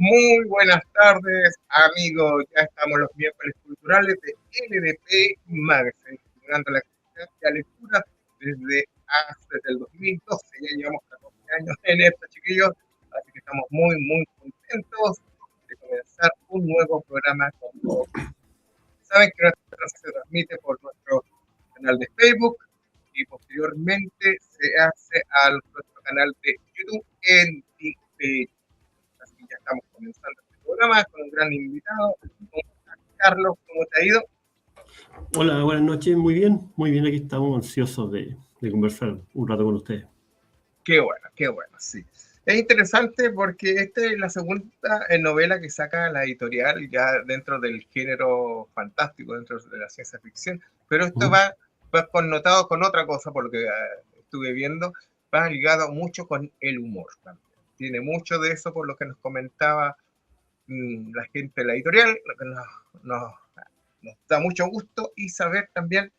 Muy buenas tardes, amigos. Ya estamos los miércoles culturales de LDP Magazine, generando la actividad y la lectura desde el 2012. Ya llevamos 14 años en esto, chiquillos. Así que estamos muy contentos de comenzar un nuevo programa con todos. Saben que nuestro se transmite por nuestro canal de Facebook y posteriormente se hace a nuestro canal de YouTube en diferido. Así que ya estamos comenzando este programa con un gran invitado, Carlos. ¿Cómo te ha ido? Hola, buenas noches, muy bien, aquí estamos ansiosos de conversar un rato con ustedes. Qué bueno, sí. Es interesante porque esta es la segunda novela que saca la editorial ya dentro del género fantástico, dentro de la ciencia ficción, pero esto va connotado con otra cosa, por lo que estuve viendo, va ligado mucho con el humor también. Tiene mucho de eso por lo que nos comentaba la gente de la editorial, lo que nos da mucho gusto y saber también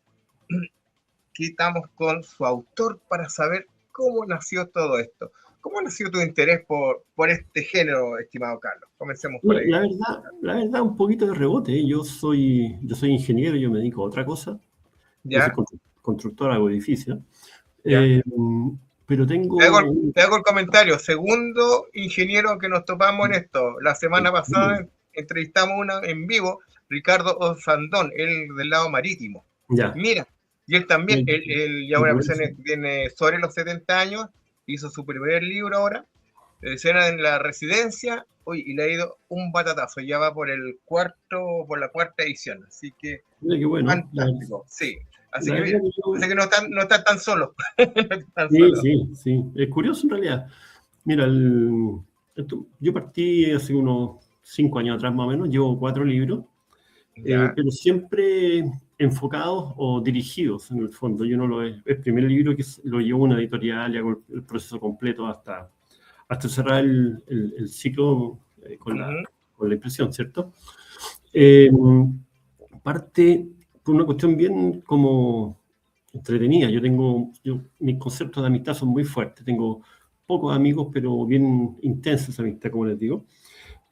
que estamos con su autor para saber cómo nació todo esto. ¿Cómo nació tu interés por este género, estimado Carlos? Comencemos por ahí. La verdad, un poquito de rebote, ¿eh? Yo soy ingeniero, yo me dedico a otra cosa. Yo soy ¿Ya? constructor, hago edificios. ¿Ya? Pero Te hago el comentario. Segundo ingeniero que nos topamos en esto. La semana pasada entrevistamos uno en vivo, Ricardo Osandón, él del lado marítimo. Ya. Mira, y él también, él ya una persona que tiene sobre los 70 años, hizo su primer libro ahora, escena en la residencia, y le ha ido un batatazo, ya va por la cuarta edición, así que Mira qué bueno. fantástico, sí. Así La que verdad mira, que así que no están tan solos. Sí. Es curioso en realidad. Mira, yo partí hace unos 5 años atrás más o menos, llevo 4 libros, pero siempre enfocados o dirigidos en el fondo. Yo no lo el primer libro que lo llevo una editorial y hago el proceso completo hasta cerrar el ciclo con la impresión, ¿cierto? Parte por una cuestión bien como entretenida. Mis conceptos de amistad son muy fuertes. Tengo pocos amigos, pero bien intensa esa amistad, como les digo.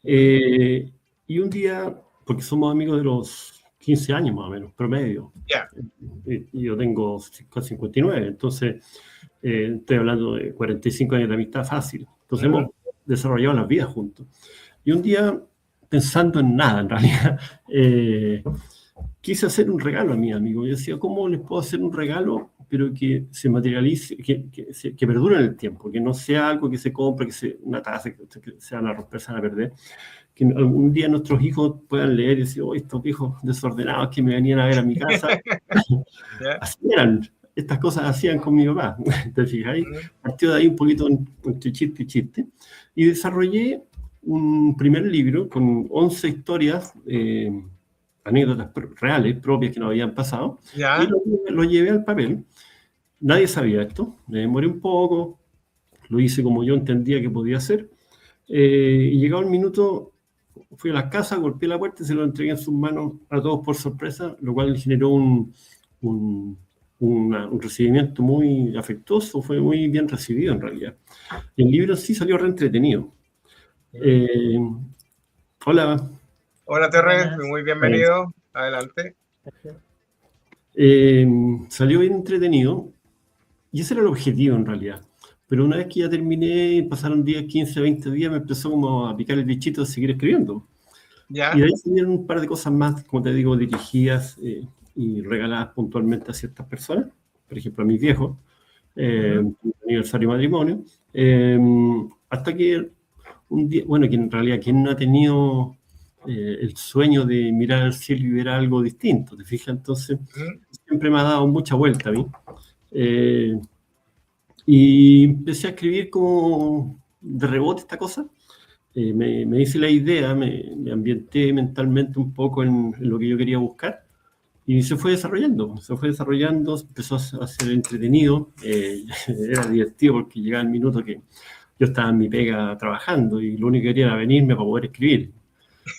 Y un día, porque somos amigos de los 15 años más o menos, promedio. Y yo tengo 59, entonces estoy hablando de 45 años de amistad fácil. Entonces hemos desarrollado las vidas juntos. Y un día, pensando en nada en realidad, quise hacer un regalo a mis amigos. Yo decía, ¿cómo les puedo hacer un regalo, pero que se materialice, que perdure en el tiempo, que no sea algo que se compre, una taza que se van a romper, se van a perder? Que algún día nuestros hijos puedan leer y decir, oh, estos hijos desordenados que me venían a ver a mi casa. Así eran, estas cosas hacían con mi papá. ¿Te fijáis? Partió de ahí un poquito entre chiste y chiste. Y desarrollé un primer libro con 11 historias, anécdotas reales, propias que nos habían pasado, y lo llevé al papel. Nadie sabía esto, me demoré un poco, lo hice como yo entendía que podía hacer, y llegado el minuto, fui a la casa, golpeé la puerta y se lo entregué en sus manos a todos por sorpresa, lo cual generó un recibimiento muy afectuoso, fue muy bien recibido en realidad. Y el libro sí salió re entretenido. Hola. Hola, Terrence, muy bienvenido. Adelante. Salió bien entretenido y ese era el objetivo en realidad. Pero una vez que ya terminé, pasaron 10, 15, 20 días, me empezó como a picar el bichito de seguir escribiendo. Y de ahí salieron un par de cosas más, como te digo, dirigidas y regaladas puntualmente a ciertas personas. Por ejemplo, a mis viejos, aniversario de matrimonio. Hasta que un día, bueno, que en realidad, ¿quién no ha tenido el sueño de mirar al cielo y ver algo distinto? ¿Te fijas? Entonces, siempre me ha dado mucha vuelta a mí. Y empecé a escribir como de rebote esta cosa. Me hice la idea, me ambienté mentalmente un poco en lo que yo quería buscar y se fue desarrollando, empezó a ser entretenido, era divertido porque llegaba el minuto que yo estaba en mi pega trabajando y lo único que quería era venirme para poder escribir.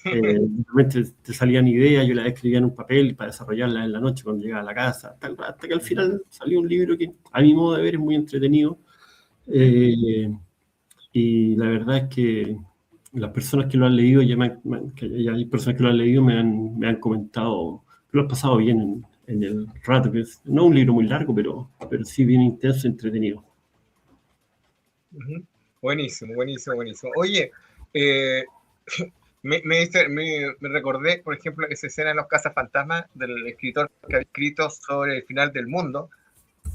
Realmente te salían ideas, yo las escribía en un papel para desarrollarlas en la noche cuando llegaba a la casa, hasta que al final salió un libro que a mi modo de ver es muy entretenido, y la verdad es que las personas que lo han leído, ya hay personas que lo han leído, me han comentado que lo han pasado bien en el rato, que es no un libro muy largo, pero sí bien intenso, entretenido. Buenísimo, buenísimo, buenísimo. Oye, me recordé, por ejemplo, esa escena en Los Cazafantasmas del escritor que había escrito sobre el final del mundo,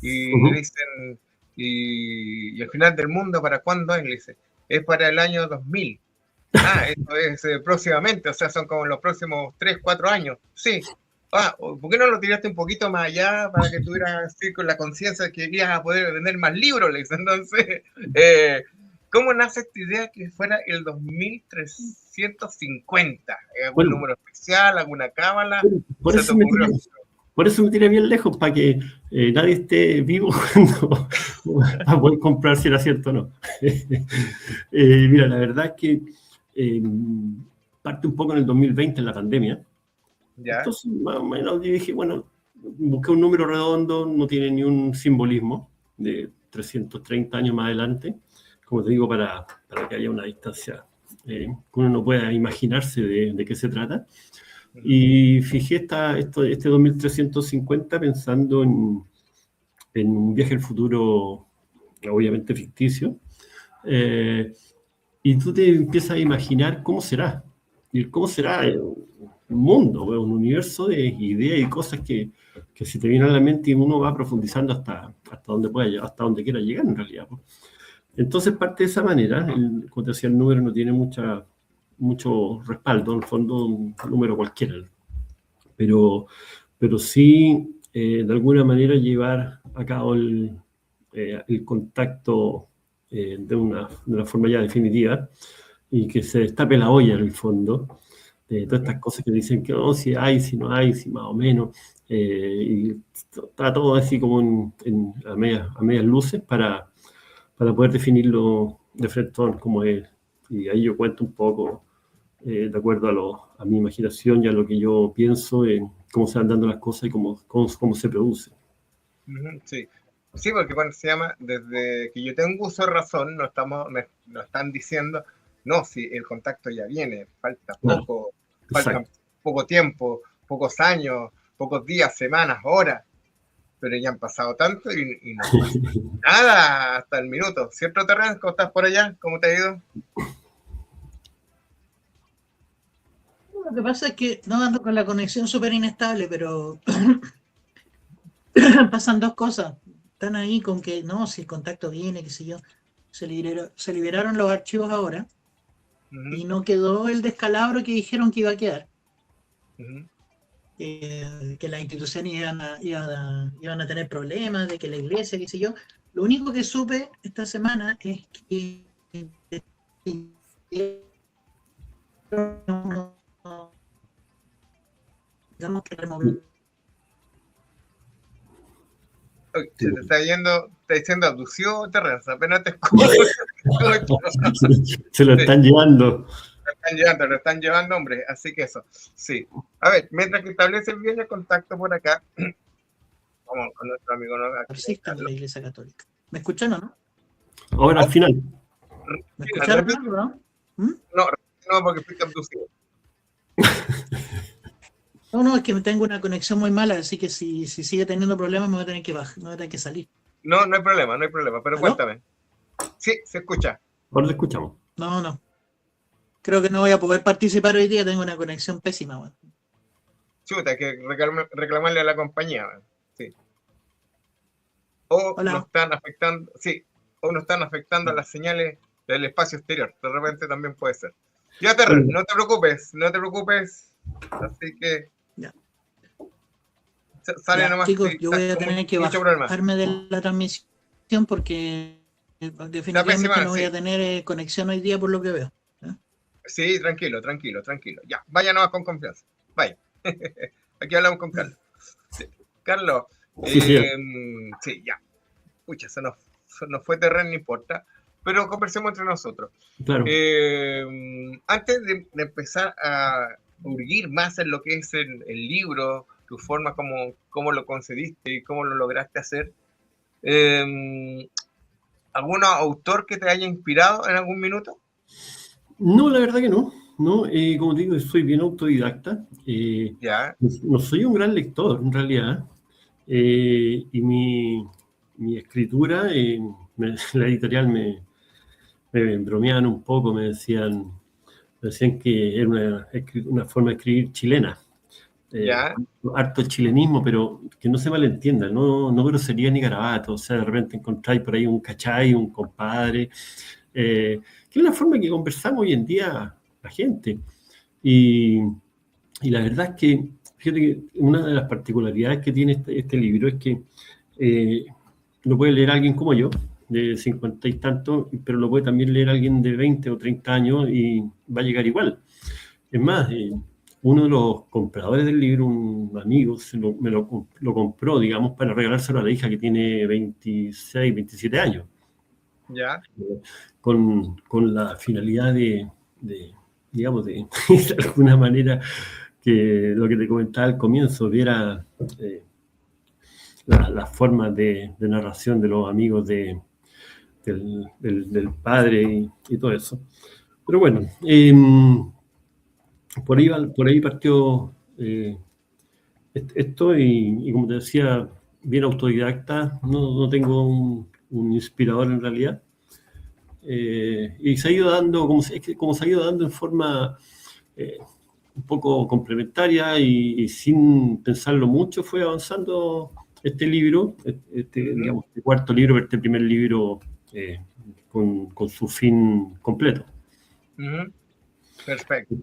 y le dicen, y el final del mundo, ¿para cuándo es? Le dice, es para el año 2000. Esto es próximamente, o sea, son como los próximos 3, 4 años. Sí. ¿Por qué no lo tiraste un poquito más allá para que tuvieras así con la conciencia de que ibas a poder vender más libros, Lex? Entonces, ¿cómo nace esta idea que fuera el 2350? ¿Algún número especial, alguna cábala? Por eso me tiré bien lejos, para que nadie esté vivo cuando va a poder comprar si era cierto o no. Mira, la verdad es que parte un poco en el 2020, en la pandemia. ¿Ya? Entonces, más o menos, dije, bueno, busqué un número redondo, no tiene ni un simbolismo, de 330 años más adelante, como te digo, para que haya una distancia que uno no pueda imaginarse de qué se trata. Y fijé este 2350 pensando en un viaje al futuro, obviamente ficticio, y tú te empiezas a imaginar cómo será. Y cómo será un mundo, un universo de ideas y cosas que se te vienen a la mente y uno va profundizando hasta donde pueda llegar, hasta donde quiera llegar en realidad. Entonces parte de esa manera, como te decía, el número no tiene mucho respaldo, en el fondo un número cualquiera, pero sí de alguna manera llevar a cabo el contacto de una forma ya definitiva y que se destape la olla en el fondo de todas estas cosas que dicen que si hay, si no hay, si más o menos, y está todo así como a medias luces para poder definirlo de frente como es. Y ahí yo cuento un poco, de acuerdo a mi imaginación y a lo que yo pienso, en cómo se van dando las cosas y cómo se produce. Sí. Sí, porque bueno, se llama, desde que yo tengo uso de razón, no están diciendo, no, si el contacto ya viene, falta poco tiempo, pocos años, pocos días, semanas, horas, pero ya han pasado tanto y no pasa nada hasta el minuto. ¿Cierto, Terrence? ¿Cómo estás por allá? ¿Cómo te ha ido? Lo que pasa es que no ando con la conexión súper inestable, pero pasan dos cosas. Están ahí con que no, si el contacto viene, qué sé yo. Se liberaron los archivos ahora y no quedó el descalabro que dijeron que iba a quedar. Que las instituciones iban a tener problemas, de que la iglesia, qué sé yo. Lo único que supe esta semana es que digamos que remover. Se te está diciendo abducción, Terrence, apenas te escucho. Se lo están llevando. Lo están llevando, hombre, así que eso, sí. A ver, mientras que establece bien el contacto por acá, vamos con nuestro amigo de la Iglesia Católica. ¿Me escuchan o no? Ahora al final. ¿Me escucharon o no? No, porque fuiste abducido. No, es que tengo una conexión muy mala, así que si sigue teniendo problemas me voy a tener que bajar, me voy a tener que salir. No hay problema, pero ¿aló? Cuéntame. Sí, se escucha. Ahora te escuchamos. No. Creo que no voy a poder participar hoy día, tengo una conexión pésima. Bueno. Chuta, hay que reclamarle a la compañía. Sí. O nos están afectando las señales del espacio exterior. De repente también puede ser. Ya, Terrence, no te preocupes. Así que... Ya. Sale nomás. Chicos, yo voy a tener que bajarme de la transmisión porque definitivamente no voy a tener conexión hoy día por lo que veo. Sí, tranquilo. Ya, vaya nomás con confianza. Vaya. Aquí hablamos con Carlos. Sí. Carlos, sí, ya. Pucha, se nos fue terreno, no importa. Pero conversemos entre nosotros. Claro. Antes de empezar a hurguir más en lo que es el libro, tu forma, cómo lo concediste y cómo lo lograste hacer, ¿algún autor que te haya inspirado en algún minuto? No, la verdad que no. No, como te digo, soy bien autodidacta. Ya, No soy un gran lector, en realidad. Y mi escritura, la editorial me bromeaban un poco, me decían que era una forma de escribir chilena. ya, Harto el chilenismo, pero que no se malentienda, no grosería ni garabato. O sea, de repente encontráis por ahí un cachai, un compadre, que es la forma que conversamos hoy en día la gente. Y, y la verdad es que, fíjate que una de las particularidades que tiene este libro es que eh, lo puede leer alguien como yo, de 50 y tantos, pero lo puede también leer alguien de 20 o 30 años y va a llegar igual. Es más, uno de los compradores del libro, un amigo, lo compró, digamos, para regalárselo a la hija que tiene 26, 27 años, ya. con la finalidad digamos, de alguna manera, que lo que te comentaba al comienzo, viera las formas de narración de los amigos del padre y todo eso. Pero bueno, por ahí partió esto y como te decía, bien autodidacta, no tengo un inspirador en realidad. Y se ha ido dando, como se ha ido dando en forma eh, un poco complementaria y sin pensarlo mucho, fue avanzando este libro, Ujú, digamos, este cuarto libro, este primer libro con su fin completo. ujú, perfecto.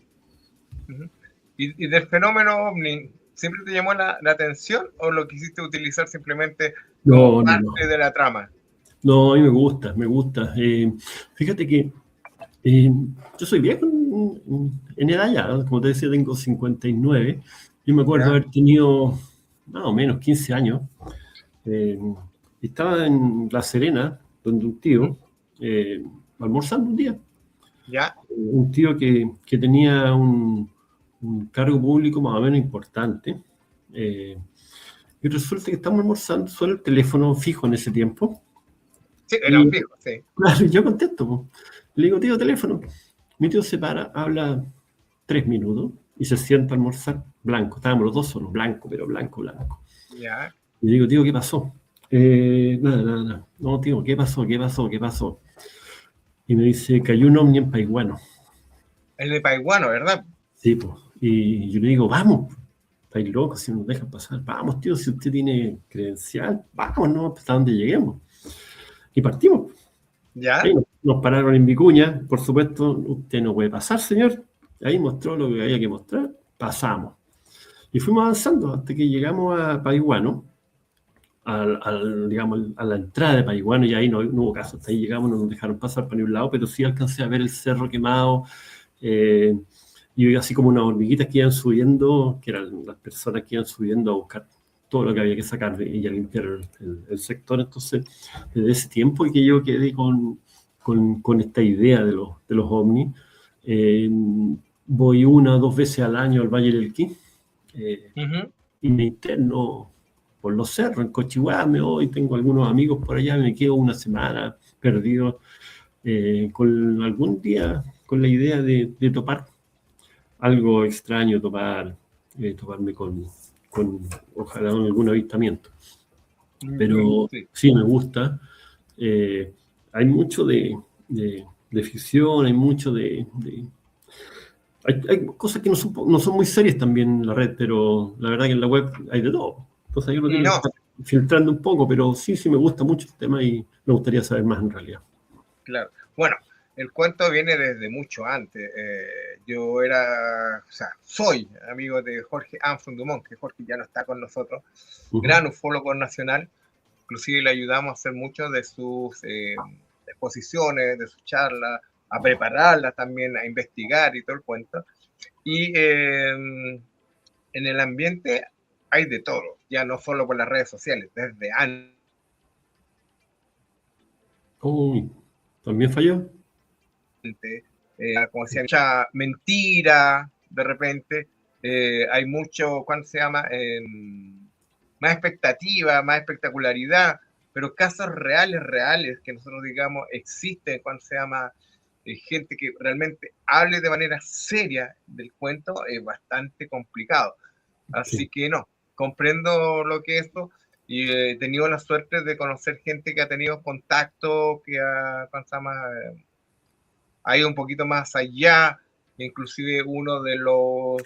Ujú. Y del fenómeno ovni, siempre te llamó la atención o lo quisiste utilizar simplemente como No, no, no. parte de la trama? No, a mí me gusta, me gusta. Fíjate que Eh, yo soy viejo en edad ya, ¿no? Como te decía, tengo 59. Yo me acuerdo ¿Ya? haber tenido más o menos 15 años. Eh, Estaba en La Serena, donde un Ujú, tío, almorzando un día. ¿ya? Un tío que tenía un cargo público más o menos importante. Eh, y resulta que estamos almorzando, suena el teléfono fijo en ese tiempo. Sí, era un Y viejo, sí. claro, yo contesto, po. Le digo, tío, teléfono. Mi tío se para, habla 3 minutos y se sienta a almorzar blanco. Estábamos los dos solos, blanco, pero blanco, blanco. ¿Ya? Y digo, tío, ¿qué pasó? Nada, nada, nada. No, tío, ¿qué pasó? ¿Qué pasó? ¿Qué pasó? Y me dice, cayó un ovni en Paiguano. El de Paiguano, ¿verdad? Sí, pues. Y yo le digo, vamos, estáis locos si nos dejan pasar. Vamos, tío, si usted tiene credencial, vamos, no, hasta donde lleguemos. Y partimos. ¿Ya? Ahí nos pararon en Vicuña, por supuesto, usted no puede pasar, señor. Ahí mostró lo que había que mostrar, pasamos. Y fuimos avanzando hasta que llegamos a Paiguano, digamos, a la entrada de Paiguano, y ahí no hubo caso. Hasta ahí llegamos, no nos dejaron pasar para ningún lado, pero sí alcancé a ver el cerro quemado, eh, y así como unas hormiguitas que iban subiendo, que eran las personas que iban subiendo a buscar todo lo que había que sacar y a limpiar el sector. Entonces, desde ese tiempo que yo quedé con esta idea de los ovnis, eh, voy 1 o 2 veces al año al Valle del Elqui, eh, Ujú, y me interno por los cerros, en Cochihuá, me voy, tengo algunos amigos por allá, me quedo una semana perdido, con algún día, con la idea de topar algo extraño, toparme con ojalá algún avistamiento. ujú, Pero sí. sí me gusta. Hay mucho de ficción, hay mucho hay cosas que no son muy serias también en la red, pero la verdad que en la web hay de todo. Entonces ahí uno tiene que No, estar filtrando un poco, pero sí me gusta mucho el tema y me gustaría saber más en realidad. claro. Bueno, el cuento viene desde mucho antes. Yo era, o sea, soy amigo de Jorge Anfon Dumont, que Jorge ya no está con nosotros, Ujú. gran ufólogo nacional. Inclusive le ayudamos a hacer muchas de sus exposiciones, de sus charlas, a prepararlas también, a investigar y todo el cuento. Y en el ambiente hay de todo, ya no solo por las redes sociales, desde antes, Uy, ¿también falló? como decía, mucha mentira de repente, hay mucho, ¿cuándo se llama? Más expectativa, más espectacularidad, pero casos reales, reales, que nosotros digamos existen, ¿cuándo se llama? gente que realmente hable de manera seria del cuento es bastante complicado. Así que no, comprendo lo que es esto y he tenido la suerte de conocer gente que ha tenido contacto, que ha ido un poquito más allá, inclusive uno de los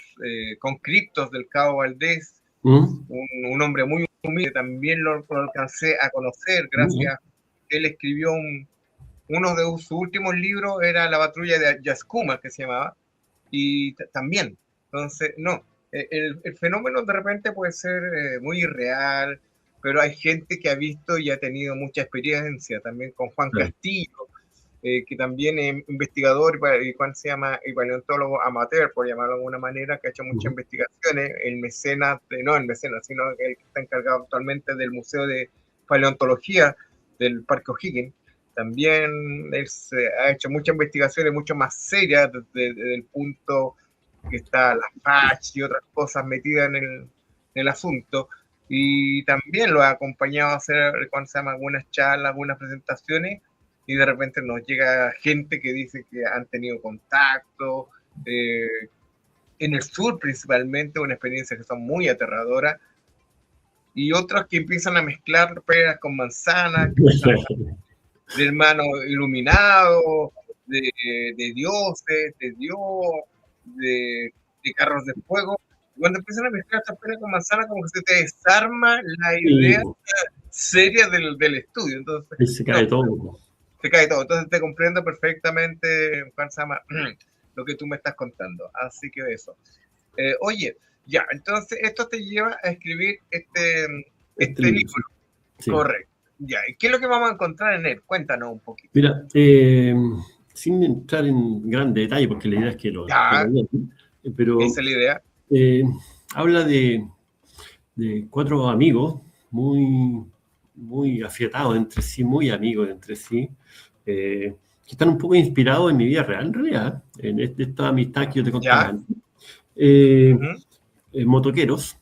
conscriptos del Cabo Valdés, un hombre muy humilde, también lo alcancé a conocer gracias a que él escribió uno de sus últimos libros, era La Patrulla de Yascuma, que se llamaba, y también, entonces, no, el fenómeno de repente puede ser muy irreal, pero hay gente que ha visto y ha tenido mucha experiencia, también con Juan Castillo, que también es investigador y paleontólogo amateur, por llamarlo de alguna manera, que ha hecho muchas investigaciones, no el mecenas, sino el que está encargado actualmente del Museo de Paleontología del Parque O'Higgins. También él ha hecho muchas investigaciones mucho más serias desde el punto que está la FACH y otras cosas metidas en el asunto, y también lo ha acompañado a hacer algunas charlas, algunas presentaciones, y de repente nos llega gente que dice que han tenido contacto, en el sur principalmente, una experiencia que son muy aterradoras, y otros que empiezan a mezclar peras con manzanas, de hermanos iluminados, de dioses, de Dios, de carros de fuego. Cuando empiezan a mezclar estas peras con manzanas, como que se te desarma la idea seria del estudio. Entonces, se cae todo. Se cae todo. Entonces te comprendo perfectamente, Juan Sama, lo que tú me estás contando. Así que eso. Oye, ya, entonces esto te lleva a escribir este libro. Sí. Correcto. Ya, ¿y qué es lo que vamos a encontrar en él? Cuéntanos un poquito. Mira, sin entrar en gran detalle, porque la idea es que lo pero esa es la idea. Habla de 4 amigos muy afiatados entre sí, muy amigos entre sí, que están un poco inspirados en mi vida real, en realidad, en esta amistad que yo te contaba antes. Motoqueros,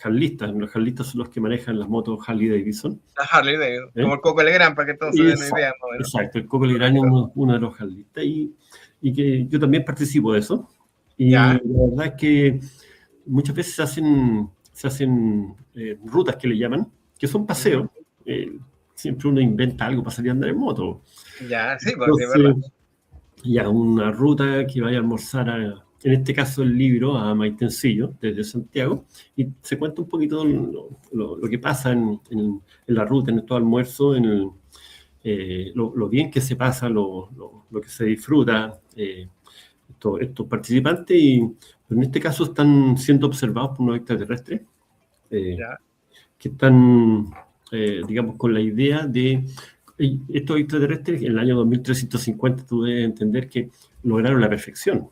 harlistas. Los harlistas son los que manejan las motos Harley Davidson. La Harley Davidson, como el Coco Legrand, para que todos se den una idea. ¿No? Exacto, el Coco Legrand es uno de los harlistas, y que yo también participo de eso. Y la verdad es que muchas veces se hacen rutas que le llaman, que son paseos. Siempre uno inventa algo para salir a andar en moto. Ya, sí, porque es verdad. Ya, una ruta que vaya a almorzar en este caso el libro, a Maitencillo, desde Santiago, y se cuenta un poquito lo que pasa en la ruta, en estos almuerzos, lo bien que se pasa, lo que se disfruta, estos participantes, y en este caso están siendo observados por unos extraterrestres, que están, digamos, con la idea de... Estos extraterrestres, en el año 2350, tú debes entender que lograron la perfección.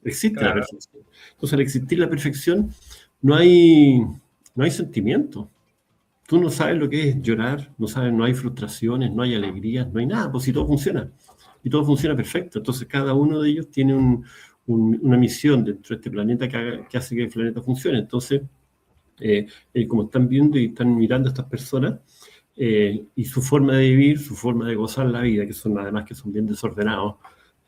Existe la perfección. Entonces, al existir la perfección, no hay sentimiento. Tú no sabes lo que es llorar, no hay frustraciones, no hay alegrías, no hay nada, pues si todo funciona. Y todo funciona perfecto. Entonces, cada uno de ellos tiene una misión dentro de este planeta que hace que el planeta funcione. Entonces, como están viendo y están mirando a estas personas, y su forma de vivir, su forma de gozar la vida, que son además que son bien desordenados,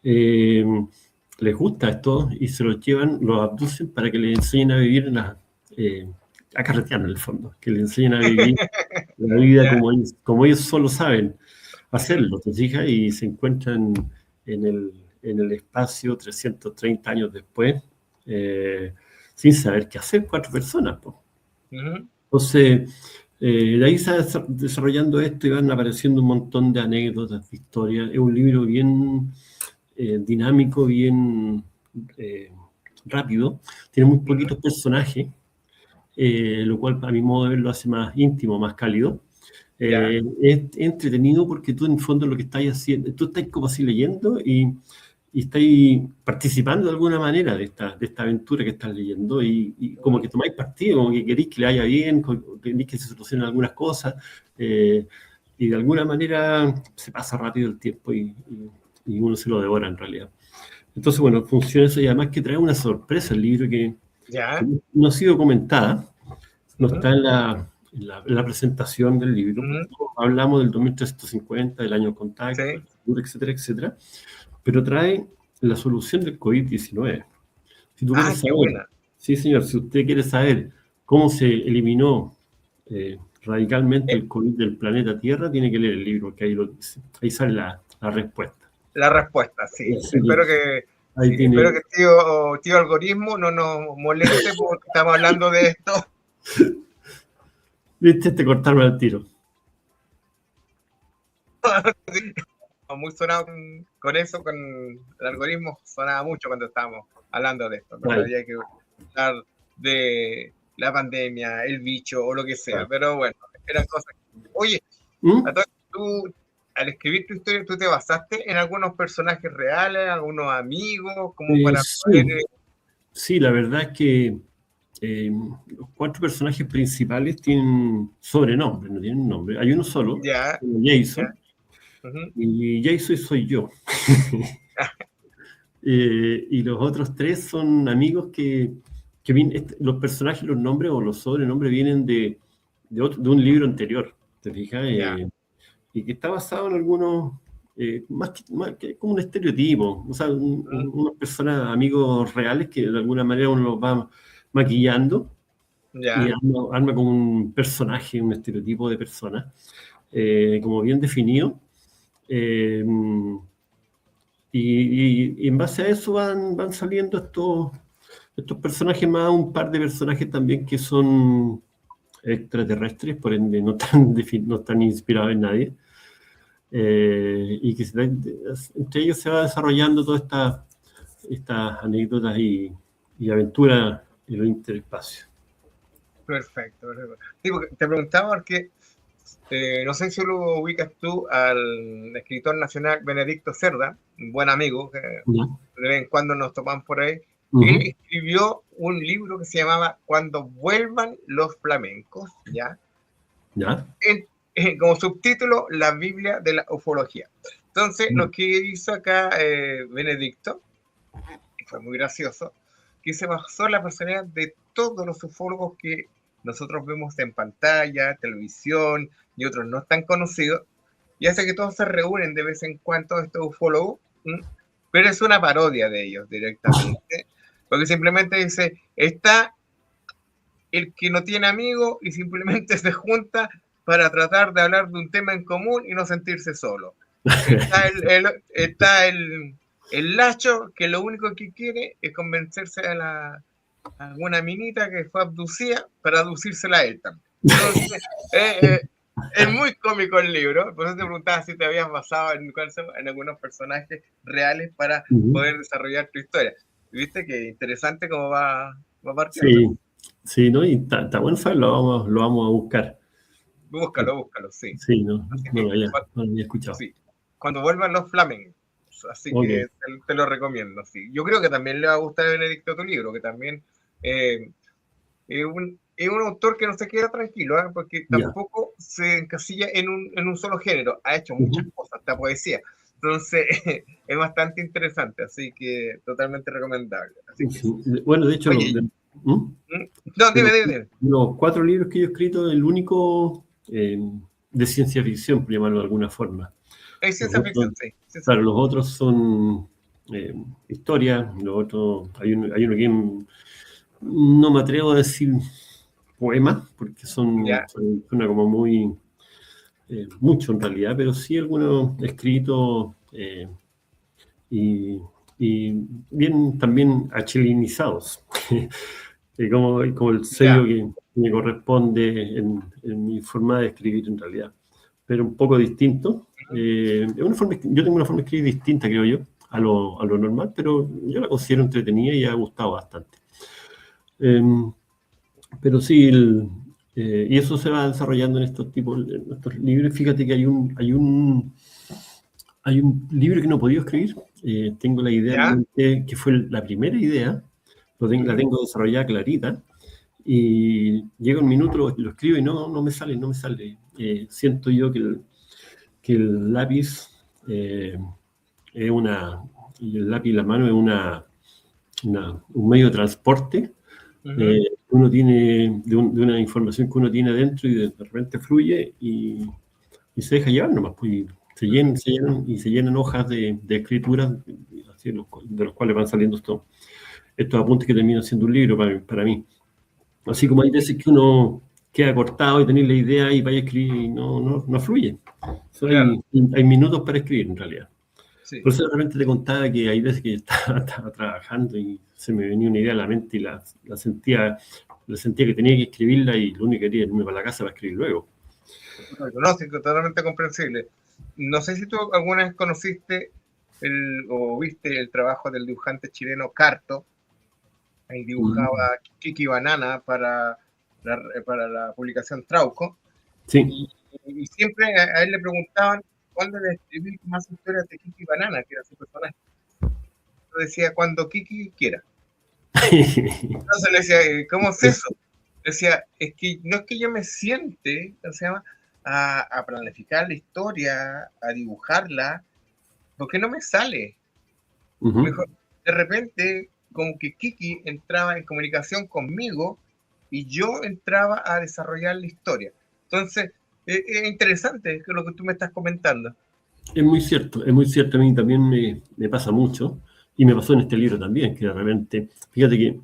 les gusta esto y se los llevan, los abducen para que les enseñen a vivir a carretear en el fondo, que les enseñen a vivir la vida como ellos solo saben hacerlo, ¿te fijas? Y se encuentran en el espacio 330 años después, sin saber qué hacer 4 personas. Entonces, de ahí se va desarrollando esto y van apareciendo un montón de anécdotas, de historias. Es un libro bien dinámico, bien rápido. Tiene muy poquitos personajes, lo cual a mi modo de ver lo hace más íntimo, más cálido. Es entretenido porque tú en el fondo lo que estás haciendo, tú estás como así leyendo y estás participando de alguna manera de esta aventura que estás leyendo, y como que tomáis partido, como que queréis que le vaya bien, queréis que se solucionen algunas cosas, y de alguna manera se pasa rápido el tiempo y uno se lo devora en realidad. Entonces, bueno, funciona eso, y además que trae una sorpresa el libro que no ha sido comentada, no está en la presentación del libro. Hablamos del 2350, del año del contacto, etcétera, etcétera, pero trae la solución del COVID-19. Si tú quieres saber, buena. Sí, señor, si usted quiere saber cómo se eliminó radicalmente el COVID del planeta Tierra, tiene que leer el libro, que ahí sale la respuesta. La respuesta, sí. Espero que tío algoritmo no nos moleste porque estamos hablando de esto. Viste, te cortaron al tiro. Muy sonado con eso, con el algoritmo, sonaba mucho cuando estábamos hablando de esto. Pero había que hablar de la pandemia, el bicho o lo que sea. Pero bueno, eran cosas. Oye, tú al escribir tu historia, ¿tú te basaste en algunos personajes reales, algunos amigos, como para poder... Sí, la verdad es que los 4 personajes principales tienen sobrenombre, no tienen nombre. Hay uno solo, Jason, y Jason soy yo. Y los otros 3 son amigos que vienen, los personajes, los nombres o los sobrenombres vienen de un libro anterior, ¿te fijas? Y que está basado en algunos, más que como un estereotipo, o sea, unas personas, amigos reales que de alguna manera uno los va maquillando y arma como un personaje, un estereotipo de persona, como bien definido. Y en base a eso van saliendo estos personajes más, un par de personajes también que son extraterrestres, por ende no están inspirados en nadie, y que entre ellos se va desarrollando todas estas anécdotas y aventuras en el interespacio. Perfecto. Sí, porque te preguntaba porque no sé si lo ubicas tú al escritor nacional Benedicto Cerda, un buen amigo, que de vez en cuando nos toman por ahí. Él escribió un libro que se llamaba Cuando vuelvan los flamencos, como subtítulo, La Biblia de la Ufología. Entonces, lo que hizo acá Benedicto, y fue muy gracioso, que se basó en la personalidad de todos los ufólogos que nosotros vemos en pantalla, televisión y otros no tan conocidos, y hace que todos se reúnen de vez en cuando estos ufólogos, pero es una parodia de ellos directamente, porque simplemente dice, está el que no tiene amigos y simplemente se junta para tratar de hablar de un tema en común y no sentirse solo. Está el Lacho, que lo único que quiere es convencerse a alguna minita que fue abducida para aducírsela a él también. Entonces, es muy cómico el libro, por eso te preguntaba si te habías basado en algunos personajes reales para poder desarrollar tu historia. ¿Viste qué interesante cómo va partiendo? Sí, ¿no? Y está bueno saberlo, lo vamos a buscar. Búscalo, sí. Sí, no lo había escuchado. Sí. Cuando vuelvan los flamencos. Así que te lo recomiendo. Sí. Yo creo que también le va a gustar a Benedicto tu libro, que también es un autor que no se queda tranquilo, porque tampoco se encasilla en un solo género. Ha hecho muchas cosas, hasta poesía. Entonces, es bastante interesante, así que totalmente recomendable. Así que, bueno, de hecho, dime. Los 4 libros que yo he escrito, el único de ciencia ficción, por llamarlo de alguna forma. Es ciencia ficción, sí. Claro, los otros son historia, los otros, hay uno que no me atrevo a decir poemas, porque suena como muy mucho en realidad, pero sí algunos escritos y bien también achilinizados, como el sello que me corresponde en mi forma de escribir en realidad, pero un poco distinto. Yo tengo una forma de escribir distinta, creo yo, a lo normal, pero yo la considero entretenida y ha gustado bastante. Pero sí, y eso se va desarrollando en estos libros. Fíjate que hay un libro que no he podido escribir. Tengo la idea que fue la primera idea, la tengo desarrollada clarita, y llega un minuto, lo escribo y no me sale. Siento yo que el lápiz y el lápiz en la mano es un medio de transporte Uno tiene de una información que uno tiene adentro y de repente fluye y se deja llevar nomás, pues, y se llenan hojas de escritura, así, de los cuales van saliendo estos apuntes que terminan siendo un libro para mí. Así como hay veces que uno queda cortado y tener la idea y vaya a escribir y no fluye. Claro. Hay minutos para escribir en realidad. Sí. Por eso de repente te contaba que hay veces que estaba trabajando y se me venía una idea a la mente y la sentía que tenía que escribirla y lo único que quería era irme para la casa para escribir luego. No, sí, totalmente comprensible. No sé si tú alguna vez conociste o viste el trabajo del dibujante chileno Carto. Ahí dibujaba Kiki Banana para la publicación Trauco. Sí. Y siempre a él le preguntaban cuándo le escribí más historias de Kiki Banana, que era su personaje. Yo decía, cuando Kiki quiera. Entonces le decía, ¿cómo es eso? Decía, es que no es que yo me siente, ¿cómo se llama? A planificar la historia, a dibujarla, porque no me sale. Mejor, de repente, como que Kiki entraba en comunicación conmigo y yo entraba a desarrollar la historia. Entonces, es interesante lo que tú me estás comentando. Es muy cierto, a mí también me pasa mucho, y me pasó en este libro también, que de repente, fíjate que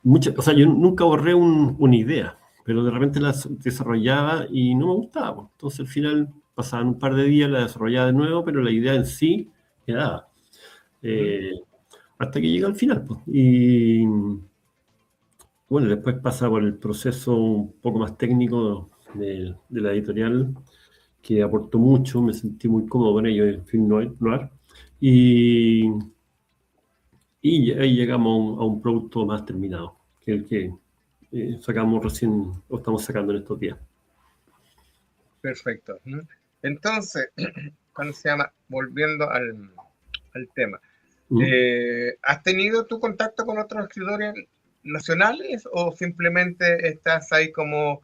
o sea, yo nunca borré una idea, pero de repente la desarrollaba y no me gustaba. Entonces al final pasaban un par de días, la desarrollaba de nuevo, pero la idea en sí quedaba. Hasta que llega al final. Pues. Y bueno, después pasa por el proceso un poco más técnico de la editorial, que aportó mucho, me sentí muy cómodo con ello en Film Noir. Y ahí llegamos a un producto más terminado, que el que sacamos recién, o estamos sacando en estos días. Perfecto. Entonces, ¿cómo se llama? Volviendo al tema. ¿Has tenido tu contacto con otros escritores nacionales o simplemente estás ahí como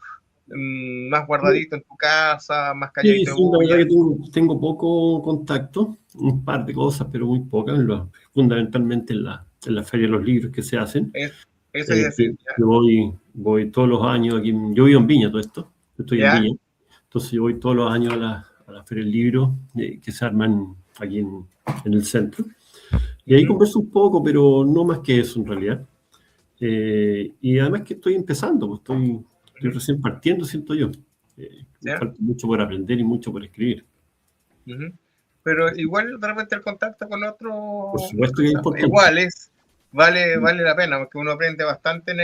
más guardadito en tu casa, más calladito? Sí, la verdad que tengo poco contacto, un par de cosas, pero muy pocas, fundamentalmente en la feria de los libros que se hacen. Eso es decir, yo voy todos los años aquí, yo vivo en Viña, todo esto, estoy en Viña, entonces yo voy todos los años a la feria del libro que se arman aquí en el centro, y ahí converso un poco, pero no más que eso en realidad, y además que estoy empezando, pues estoy recién partiendo, siento yo. Me falta mucho por aprender y mucho por escribir. Pero igual realmente el contacto con otros, por supuesto que es importante, iguales vale la pena, porque uno aprende bastante en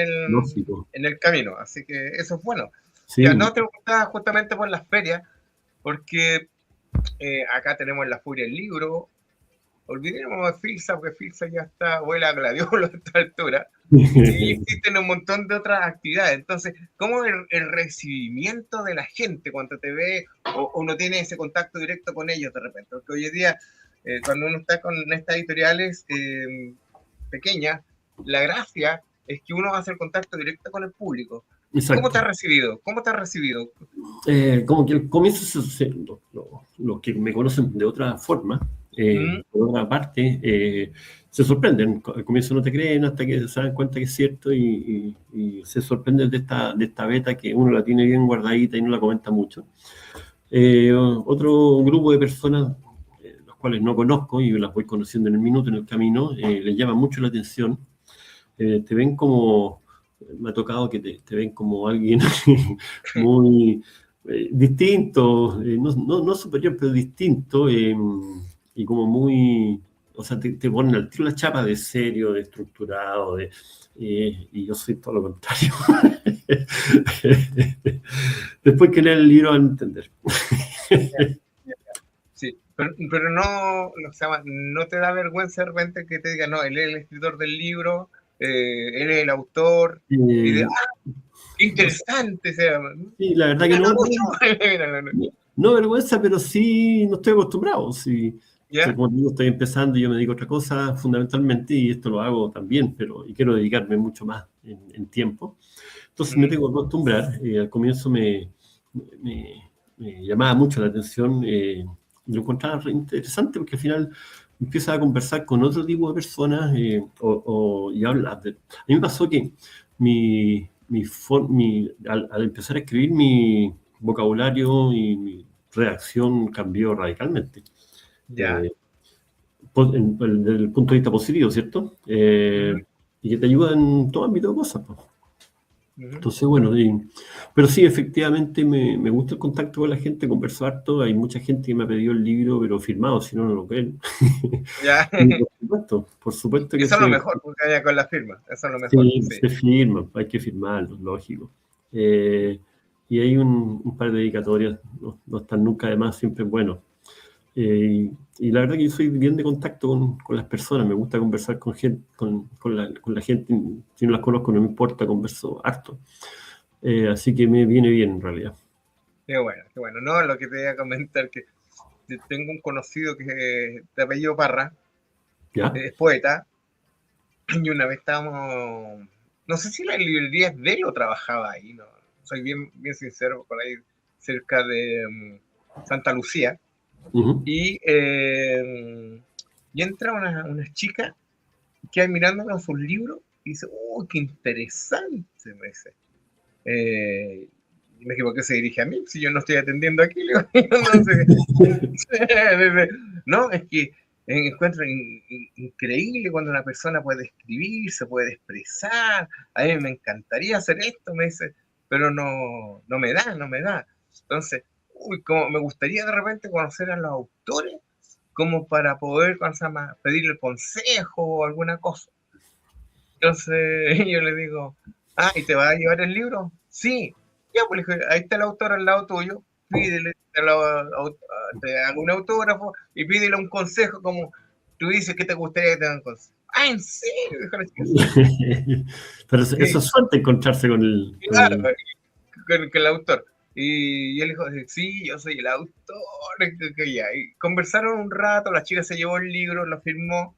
el camino, así que eso es bueno. Sí. Ya no te gustaba justamente por las ferias, porque acá tenemos la Furia del Libro. Olvidemos de Filsa, porque Filsa ya está, vuela a Gladiolo a esta altura. Y existen un montón de otras actividades. Entonces, ¿cómo el recibimiento de la gente cuando te ve o no tiene ese contacto directo con ellos de repente? Porque hoy en día, cuando uno está con estas editoriales pequeñas, la gracia es que uno hace el contacto directo con el público. Exacto. ¿Cómo te has recibido? Como que al comienzo los que me conocen de otra forma, por otra parte, se sorprenden. Al comienzo no te creen hasta que se dan cuenta que es cierto y se sorprenden de esta beta que uno la tiene bien guardadita y no la comenta mucho. Otro grupo de personas, los cuales no conozco y las voy conociendo en el minuto, en el camino, les llama mucho la atención. Te ven como... Me ha tocado que te ven como alguien muy distinto, no superior, pero distinto, y como muy, o sea, te ponen al tiro la chapa de serio, de estructurado, y yo soy todo lo contrario. Después que leer el libro van a entender. Sí, pero no te da vergüenza de repente que te digan, no, él es el escritor del libro, él es el autor, y de, qué interesante. Sí, la verdad que no vergüenza, pero sí no estoy acostumbrado. Sí, como digo, estoy empezando y yo me dedico a otra cosa fundamentalmente, y esto lo hago también, y quiero dedicarme mucho más en tiempo. Entonces me tengo que acostumbrar. Al comienzo me llamaba mucho la atención, y lo encontraba interesante porque al final empiezas a conversar con otro tipo de personas y hablas. A mí me pasó que al empezar a escribir, mi vocabulario y mi redacción cambió radicalmente. Ya. Desde el punto de vista positivo, ¿cierto? Y que te ayuda en todo ámbito de cosas, pues. Entonces, bueno, pero sí, efectivamente me gusta el contacto con la gente, converso harto. Hay mucha gente que me ha pedido el libro, pero firmado, si no, no lo creen. Ya. Por supuesto que Eso es lo mejor, porque haya con la firma. Eso es lo mejor. sí, se firma, hay que firmarlo, lógico. Y hay un par de dedicatorias, no están nunca de más, siempre es bueno. Y la verdad que yo soy bien de contacto con las personas, me gusta conversar con gente, con la gente, si no las conozco no me importa, converso harto. Así que me viene bien en realidad. Qué bueno, qué bueno. No, lo que te iba a comentar, que tengo un conocido que de apellido Parra, ¿Ya? es poeta, y una vez estábamos, no sé si la librería de él o trabajaba ahí, no, soy bien sincero, por ahí cerca de Santa Lucía, y entra una chica que va mirando con sus libros y dice, ¡oh, qué interesante! Me dice. Y me equivoqué, se dirige a mí, si yo no estoy atendiendo aquí, le digo, no sé. No, es que encuentro increíble cuando una persona puede escribir, se puede expresar. A mí me encantaría hacer esto, me dice, pero no me da. Entonces, como me gustaría de repente conocer a los autores como para poder pedirle consejo o alguna cosa. Entonces yo le digo, ¿y te vas a llevar el libro? Sí. Ya, pues le dije, ahí está el autor al lado tuyo, pídele, te hago un autógrafo y pídele un consejo como tú dices que te gustaría que te hagan consejo. ¿En serio? Dijo la chica. Pero eso es suerte encontrarse con el... Claro, con el autor. Y él dijo, sí, yo soy el autor. Y conversaron un rato, la chica se llevó el libro, lo firmó.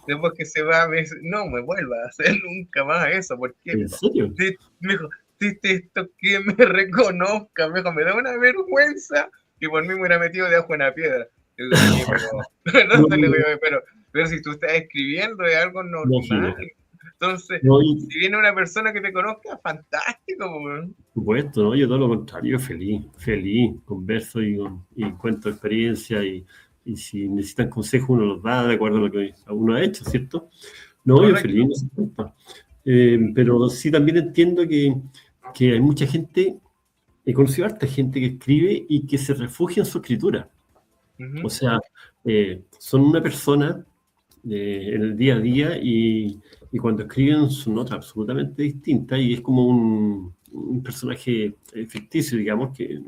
Después que se va, me dice, no me vuelva a hacer nunca más eso, porque ¿En serio? me dijo, esto que me reconozca, me dijo, me da una vergüenza y por mí me hubiera metido debajo de una piedra. Y digo, pero si tú estás escribiendo es algo normal. Entonces, si viene una persona que te conozca, fantástico. Por supuesto, ¿no? Yo todo lo contrario, feliz, converso y cuento experiencia y si necesitan consejo uno los da de acuerdo a lo que uno ha hecho, ¿cierto? No, yo feliz, no se cuenta. Pero sí también entiendo que hay mucha gente, he conocido a harta gente que escribe y que se refugia en su escritura. O sea, son una persona en el día a día y cuando escriben son notas absolutamente distintas y es como un personaje ficticio, digamos, que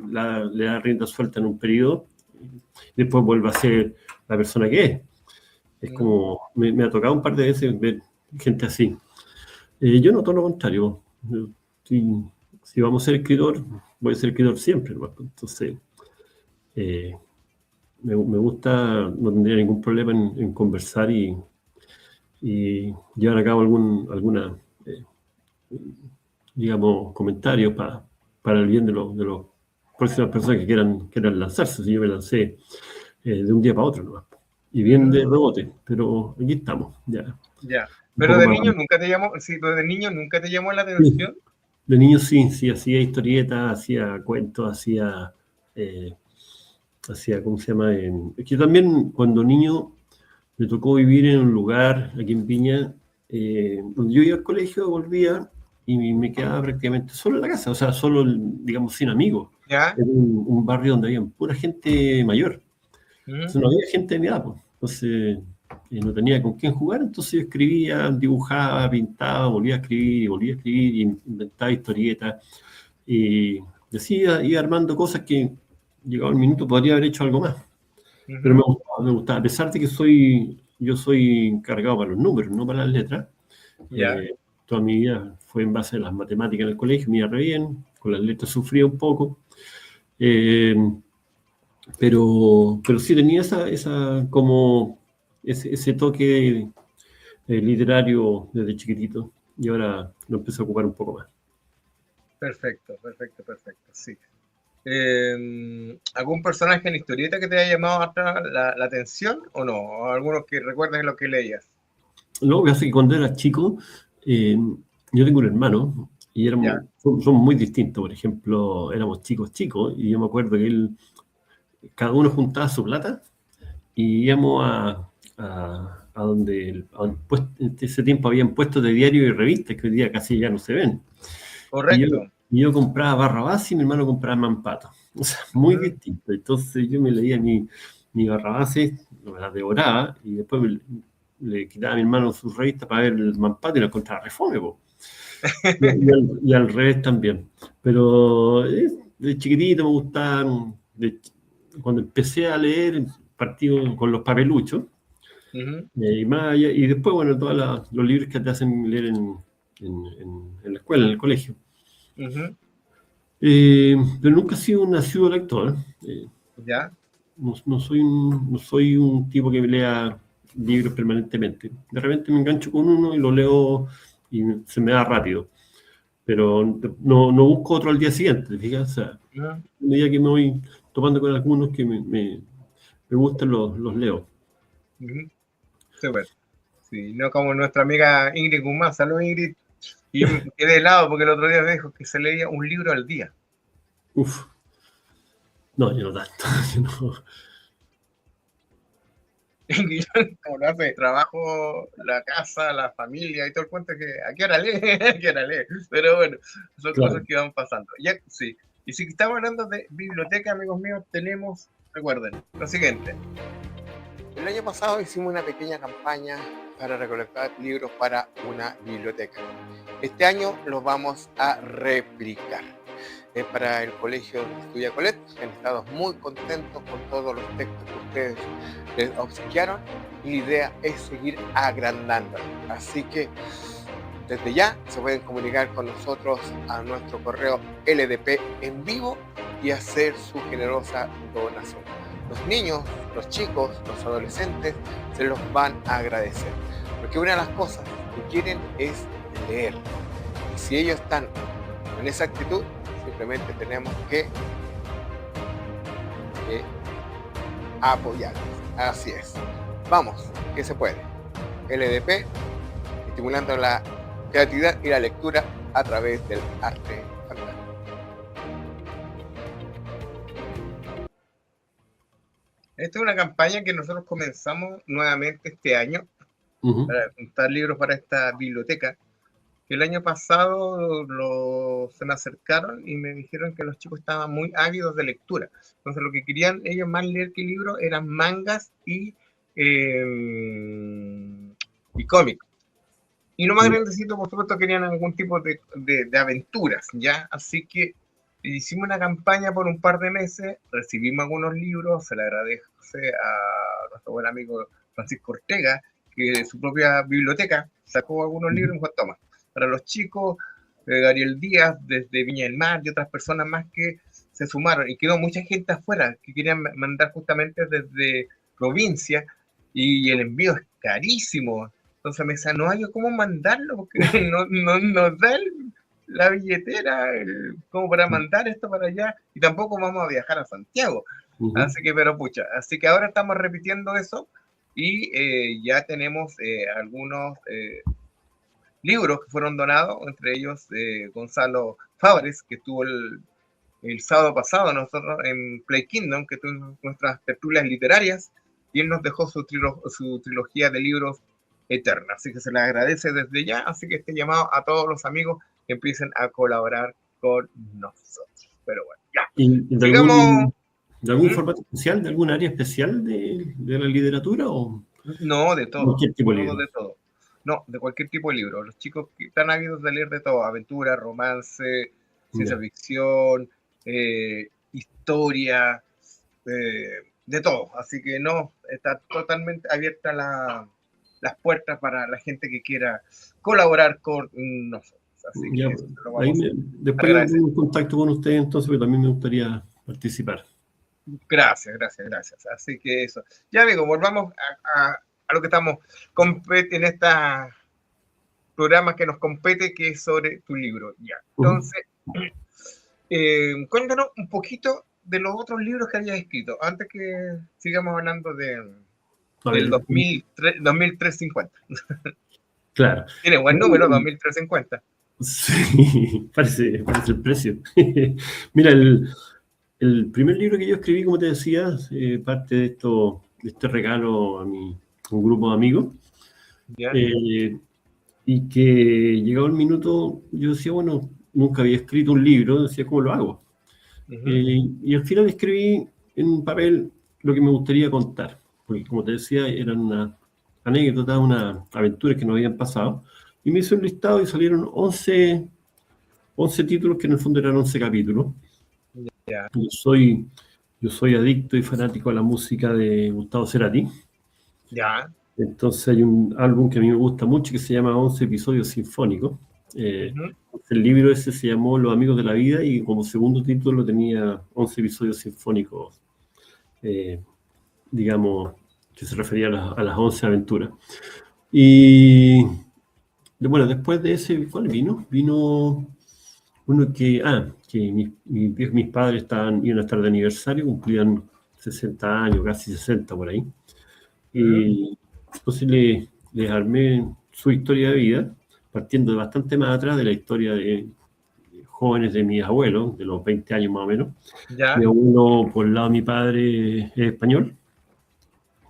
le da rienda suelta en un periodo y después vuelve a ser la persona que es. Es como, me ha tocado un par de veces ver gente así. Yo no, todo lo contrario. Si vamos a ser escritor, voy a ser escritor siempre, ¿no? Entonces, me gusta, no tendría ningún problema en conversar y llevar a cabo alguna digamos, comentarios para el bien de las próximas personas que quieran lanzarse. Si yo me lancé de un día para otro, ¿no? Y bien de rebote, pero aquí estamos, ya. Pero de niño nunca te llamó, de niño nunca te llamó la atención. Sí. De niño sí, hacía historietas, hacía cuentos, hacía, ¿cómo se llama? Es que también cuando niño me tocó vivir en un lugar, aquí en Viña, donde yo iba al colegio, volvía y me quedaba prácticamente solo en la casa, o sea, solo, digamos, sin amigos. ¿Ya? Era un barrio donde había pura gente mayor. Entonces no había gente de mi edad, pues. Entonces no tenía con quién jugar, entonces yo escribía, dibujaba, pintaba, volvía a escribir, y inventaba historietas. Y decía, iba armando cosas que llegado el minuto podría haber hecho algo más. Pero me gustaba, a pesar de que yo soy encargado para los números, no para las letras. Toda mi vida fue en base a las matemáticas en el colegio, me iba re bien, con las letras sufría un poco. Pero sí tenía ese toque literario desde chiquitito y ahora lo empecé a ocupar un poco más. Perfecto, sí. ¿Algún personaje en la historieta que te haya llamado la atención o no? ¿O algunos que recuerdes lo que leías? No, casi que cuando era chico yo tengo un hermano y Ya. somos muy distintos. Por ejemplo, éramos chicos, y yo me acuerdo que cada uno juntaba su plata y íbamos a donde, en ese tiempo habían puestos de diario y revistas que hoy día casi ya no se ven. Correcto. Y yo compraba Barrabás y mi hermano compraba Mampato. O sea, muy distinto. Entonces yo me leía mi Barrabás, me la devoraba y después le quitaba a mi hermano sus revistas para ver el Mampato y lo encontraba refome, po. Y al revés también. Pero de chiquitito me gustaban, cuando empecé a leer, partí con los papeluchos, y después, bueno, todos los libros que te hacen leer en la escuela, en el colegio. Pero nunca he sido un asiduo lector. Ya. No soy un tipo que lea libros permanentemente. De repente me engancho con uno y lo leo y se me da rápido. Pero no busco otro al día siguiente, fíjate. O sea, a medida que me voy topando con algunos que me gustan, los leo. Súper. Sí, no como nuestra amiga Ingrid Guzmán. Saludos, Ingrid. Y yo me quedé helado porque el otro día me dijo que se leía un libro al día. Uf. No, yo no tanto. Como lo hace, trabajo, la casa, la familia y todo el cuento, que ¿a qué hora lee? ¿A qué hora lee? Pero bueno, son cosas que van pasando. Ya, sí. Y si estamos hablando de biblioteca, amigos míos, tenemos, recuerden, lo siguiente. El año pasado hicimos una pequeña campaña para recolectar libros para una biblioteca. Este año los vamos a replicar. Para el colegio de Estudia Colet, han estado muy contentos con todos los textos que ustedes les obsequiaron y la idea es seguir agrandando. Así que desde ya se pueden comunicar con nosotros a nuestro correo LDP en vivo y hacer su generosa donación. Los niños, los chicos, los adolescentes se los van a agradecer, porque una de las cosas que quieren es leer. Y si ellos están en esa actitud, simplemente tenemos que apoyarlos. Así es. Vamos, que se puede. LDP, estimulando la creatividad y la lectura a través del arte fantástico. Esta es una campaña que nosotros comenzamos nuevamente este año para juntar libros para esta biblioteca. El año pasado se me acercaron y me dijeron que los chicos estaban muy ávidos de lectura. Entonces lo que querían ellos más leer que libros eran mangas y cómics. Y lo más grandecito, por supuesto, querían algún tipo de aventuras, ¿ya? Así que hicimos una campaña por un par de meses, recibimos algunos libros, se le agradece a nuestro buen amigo Francisco Ortega, que de su propia biblioteca sacó algunos libros y dijo, toma. Para los chicos, Ariel Díaz desde Viña del Mar y otras personas más que se sumaron, y quedó mucha gente afuera que querían mandar justamente desde provincia, y el envío es carísimo. Entonces me decía, no hay cómo mandarlo, porque no nos da la billetera como para mandar esto para allá, y tampoco vamos a viajar a Santiago. Así que, pero pucha, así que ahora estamos repitiendo eso, y ya tenemos algunos libros que fueron donados, entre ellos Gonzalo Fábres, que estuvo el sábado pasado nosotros en Play Kingdom, que tuvimos nuestras tertulias literarias, y él nos dejó su trilogía de libros eterna. Así que se les agradece desde ya, así que este llamado a todos los amigos que empiecen a colaborar con nosotros. Pero bueno, ya. ¿Y de algún formato especial, de algún área especial de la literatura? ¿O no, de todo. Cualquier tipo de libro. De todo. No, de cualquier tipo de libro. Los chicos que están ávidos de leer de todo: aventura, romance, ciencia ficción, historia, de todo. Así que no, está totalmente abierta las puertas para la gente que quiera colaborar con nosotros. Así que eso lo vamos después me pongo en contacto con ustedes, entonces, porque también me gustaría participar. Gracias. Así que eso. Ya, amigo, volvamos a lo que estamos en esta programa que nos compete, que es sobre tu libro. Ya. Entonces, cuéntanos un poquito de los otros libros que hayas escrito, antes que sigamos hablando del 2350. Claro. Tiene buen número, 2350. Sí, parece el precio. Mira, el primer libro que yo escribí, como te decía, parte de este regalo a un grupo de amigos, ¿Ya? y que llegado el minuto, yo decía, bueno, nunca había escrito un libro, decía, ¿cómo lo hago? Ujú. Y al final escribí en un papel lo que me gustaría contar, porque como te decía, eran una anécdota, una aventuras que nos habían pasado, y me hice un listado y salieron 11 títulos que en el fondo eran 11 capítulos. Ya. Yo soy adicto y fanático a la música de Gustavo Cerati. Ya. Entonces hay un álbum que a mí me gusta mucho que se llama 11 episodios sinfónicos. Ujú. El libro ese se llamó Los Amigos de la Vida y como segundo título tenía 11 episodios sinfónicos, eh, digamos, que se refería a las 11 aventuras. Y bueno, después de ese, ¿cuál vino? Vino uno que mis padres iban a estar de aniversario, cumplían 60 años, casi 60 por ahí. Ujú. Y entonces les armé su historia de vida, partiendo de bastante más atrás de la historia de jóvenes de mis abuelos, de los 20 años más o menos. Mi Ya. abuelo, por el lado de mi padre, es español, Ujú.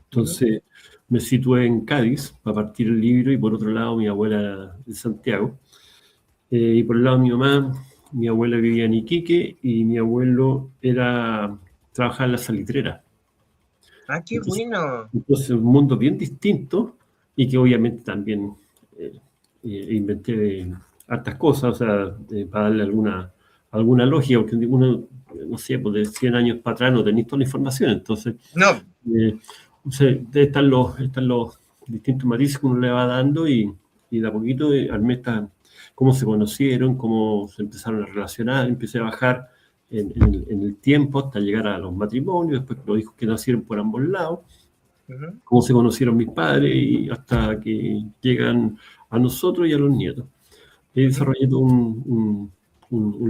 entonces me situé en Cádiz para partir el libro, y por otro lado mi abuela era de Santiago. Y por el lado de mi mamá, mi abuela vivía en Iquique y mi abuelo trabajaba en la salitrera. Ah, qué Entonces, bueno. un mundo bien distinto y que obviamente también eh, inventé de hartas cosas, o sea, para darle alguna lógica, porque uno, no sé, pues de 100 años para atrás no tenéis toda la información, entonces, No. o sea, están los distintos matices que uno le va dando y de a poquito armé cómo se conocieron, cómo se empezaron a relacionar, empecé a bajar en el tiempo hasta llegar a los matrimonios, después los hijos que nacieron por ambos lados, Ujú. cómo se conocieron mis padres y hasta que llegan a nosotros y a los nietos. He Ujú. desarrollado un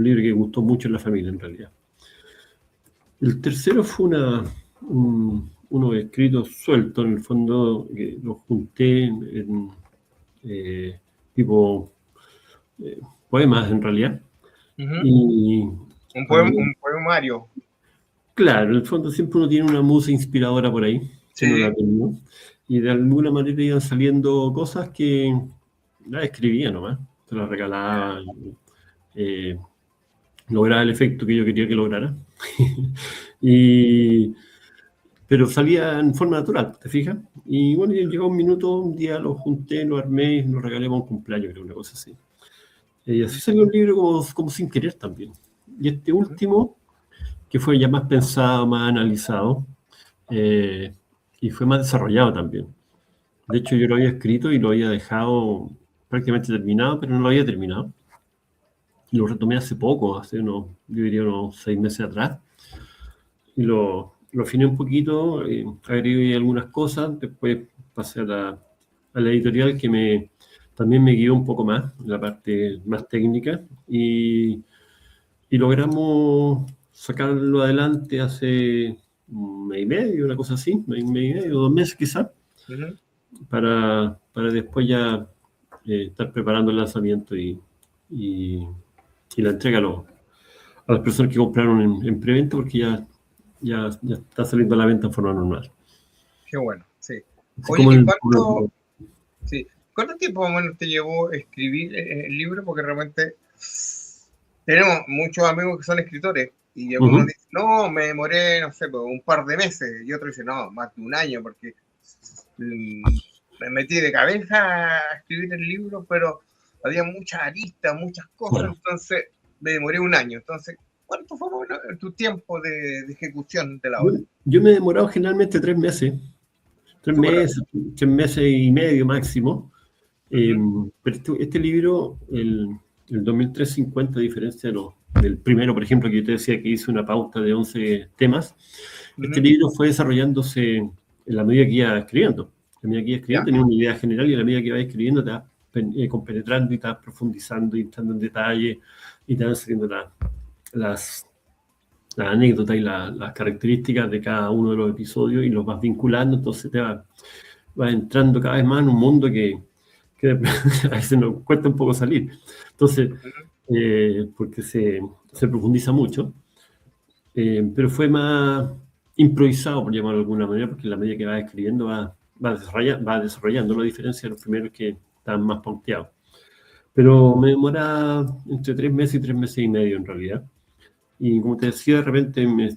libro que gustó mucho en la familia, en realidad. El tercero fue unos escritos sueltos, en el fondo, que los junté en tipo poemas, en realidad. Ujú. Y Un poemario. claro, en el fondo siempre uno tiene una musa inspiradora por ahí, que no la Sí. tengo. Y de alguna manera iban saliendo cosas que las escribía nomás, se las regalaba, eh, lograba el efecto que yo quería que lograra. y, pero salía en forma natural, ¿te fijas? Y bueno, llegó un minuto, un día lo junté, lo armé y lo regalé para un cumpleaños, creo, una cosa así. Y así salió un libro como sin querer también. Y este Ujú. último, que fue ya más pensado, más analizado, eh, y fue más desarrollado también. De hecho, yo lo había escrito y lo había dejado prácticamente terminado, pero no lo había terminado. Y lo retomé hace poco, yo diría unos 6 meses atrás, y lo afiné un poquito, agregué algunas cosas, después pasé a la editorial que también me guió un poco más, en la parte más técnica, y logramos sacarlo adelante hace un mes y medio, una cosa así, un mes y medio, 2 meses quizás, Ujú. para después ya estar preparando el lanzamiento y, y la entrega a las personas que compraron en preventa, porque ya está saliendo a la venta en forma normal. Qué bueno, sí. Así Oye, como ¿y el, sí, cuánto tiempo más o menos te llevó escribir el libro? Porque realmente tenemos muchos amigos que son escritores y algunos Ujú. dicen, no, me demoré, no sé, pues, un par de meses, y otros dicen, no, más de un año, porque me metí de cabeza a escribir el libro, pero había muchas aristas, muchas cosas, Claro. entonces me demoré un año. Entonces, ¿cuánto fue más o menos tu tiempo de ejecución de la Yo, obra? yo me he demorado generalmente 3 meses, tres Súper rápido. meses, 3 meses y medio máximo. Ujú. Pero este libro, el 2350, a diferencia del primero, por ejemplo, que yo te decía que hice una pauta de 11 temas, este Ujú. libro fue desarrollándose en la medida que iba escribiendo. A medida que iba escribiendo, ¿Ya? tenía una idea general y a la medida que iba escribiendo, te vas compenetrando y te vas profundizando y entrando en detalle y te van saliendo las anécdotas y las características de cada uno de los episodios y los vas vinculando, entonces vas entrando cada vez más en un mundo que que a veces nos cuesta un poco salir. Entonces, porque se profundiza mucho, pero fue más improvisado, por llamarlo de alguna manera, porque en la medida que va escribiendo va desarrollando, la diferencia de los primeros que están más pauteados. Pero me demora entre 3 meses y 3 meses y medio en realidad. Y como te decía, de repente me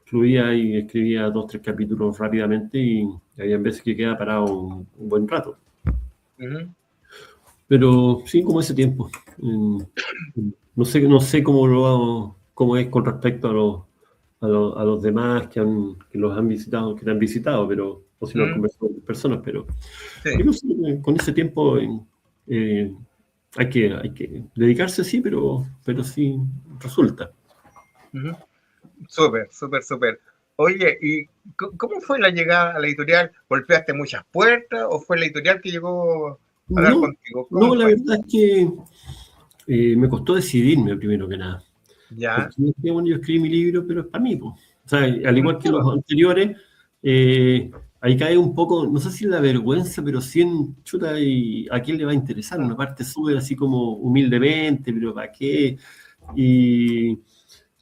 fluía y escribía 2 o 3 capítulos rápidamente y había veces que quedaba parado un buen rato. Pero sí, como ese tiempo. No sé cómo es con respecto a los demás que los han visitado, que te han visitado, pero o si no han conversado con personas, pero Sí. yo sé que con ese tiempo hay que dedicarse, sí, pero sí resulta. Súper, súper, súper. Oye, ¿y cómo fue la llegada a la editorial? ¿Golpeaste muchas puertas o fue la editorial que llegó a hablar contigo? No, la verdad es que me costó decidirme primero que nada. Ya. Porque bueno, yo escribí mi libro, pero es para mí. O sea, al igual que los anteriores, ahí cae un poco, no sé si la vergüenza, pero sí en chuta, y a quién le va a interesar. Una parte sube así como humildemente, pero ¿para qué? Y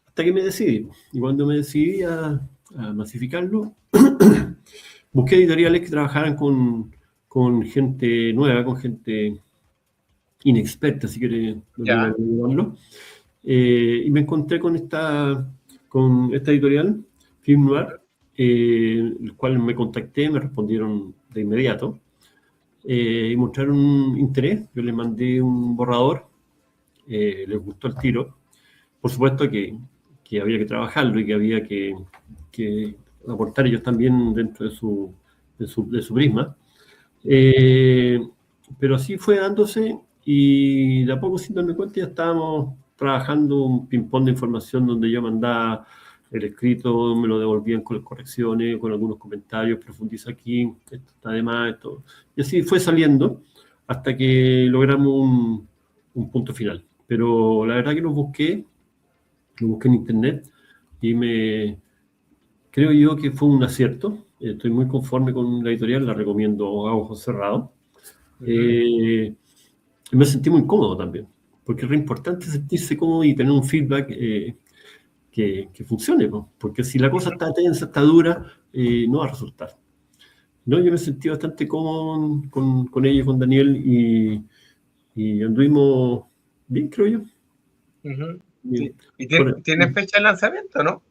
hasta que me decidí. Y cuando me decidí a masificarlo, busqué editoriales que trabajaran con gente nueva, con gente inexperta, si quiere llamarlo. Y me encontré con esta editorial, Film Noir, el cual me contacté, me respondieron de inmediato y mostraron interés. Yo les mandé un borrador, les gustó el tiro. Por supuesto que había que trabajarlo y que había que aportar ellos también dentro de su prisma. Pero así fue dándose y de a poco, sin darme cuenta, ya estábamos trabajando un ping-pong de información donde yo mandaba el escrito, me lo devolvían con las correcciones, con algunos comentarios, profundiza aquí, esto está de más, esto. Y así fue saliendo hasta que logramos un punto final. Pero la verdad que lo busqué en internet y creo yo que fue un acierto. Estoy muy conforme con la editorial, la recomiendo a ojos cerrados. Me sentí muy cómodo también, porque es re importante sentirse cómodo y tener un feedback que funcione, ¿no? Porque si la cosa está tensa, está dura, no va a resultar. No, yo me sentí bastante cómodo con ellos, con Daniel, y anduvimos bien, creo yo. Sí. ¿Y tiene fecha de lanzamiento, no?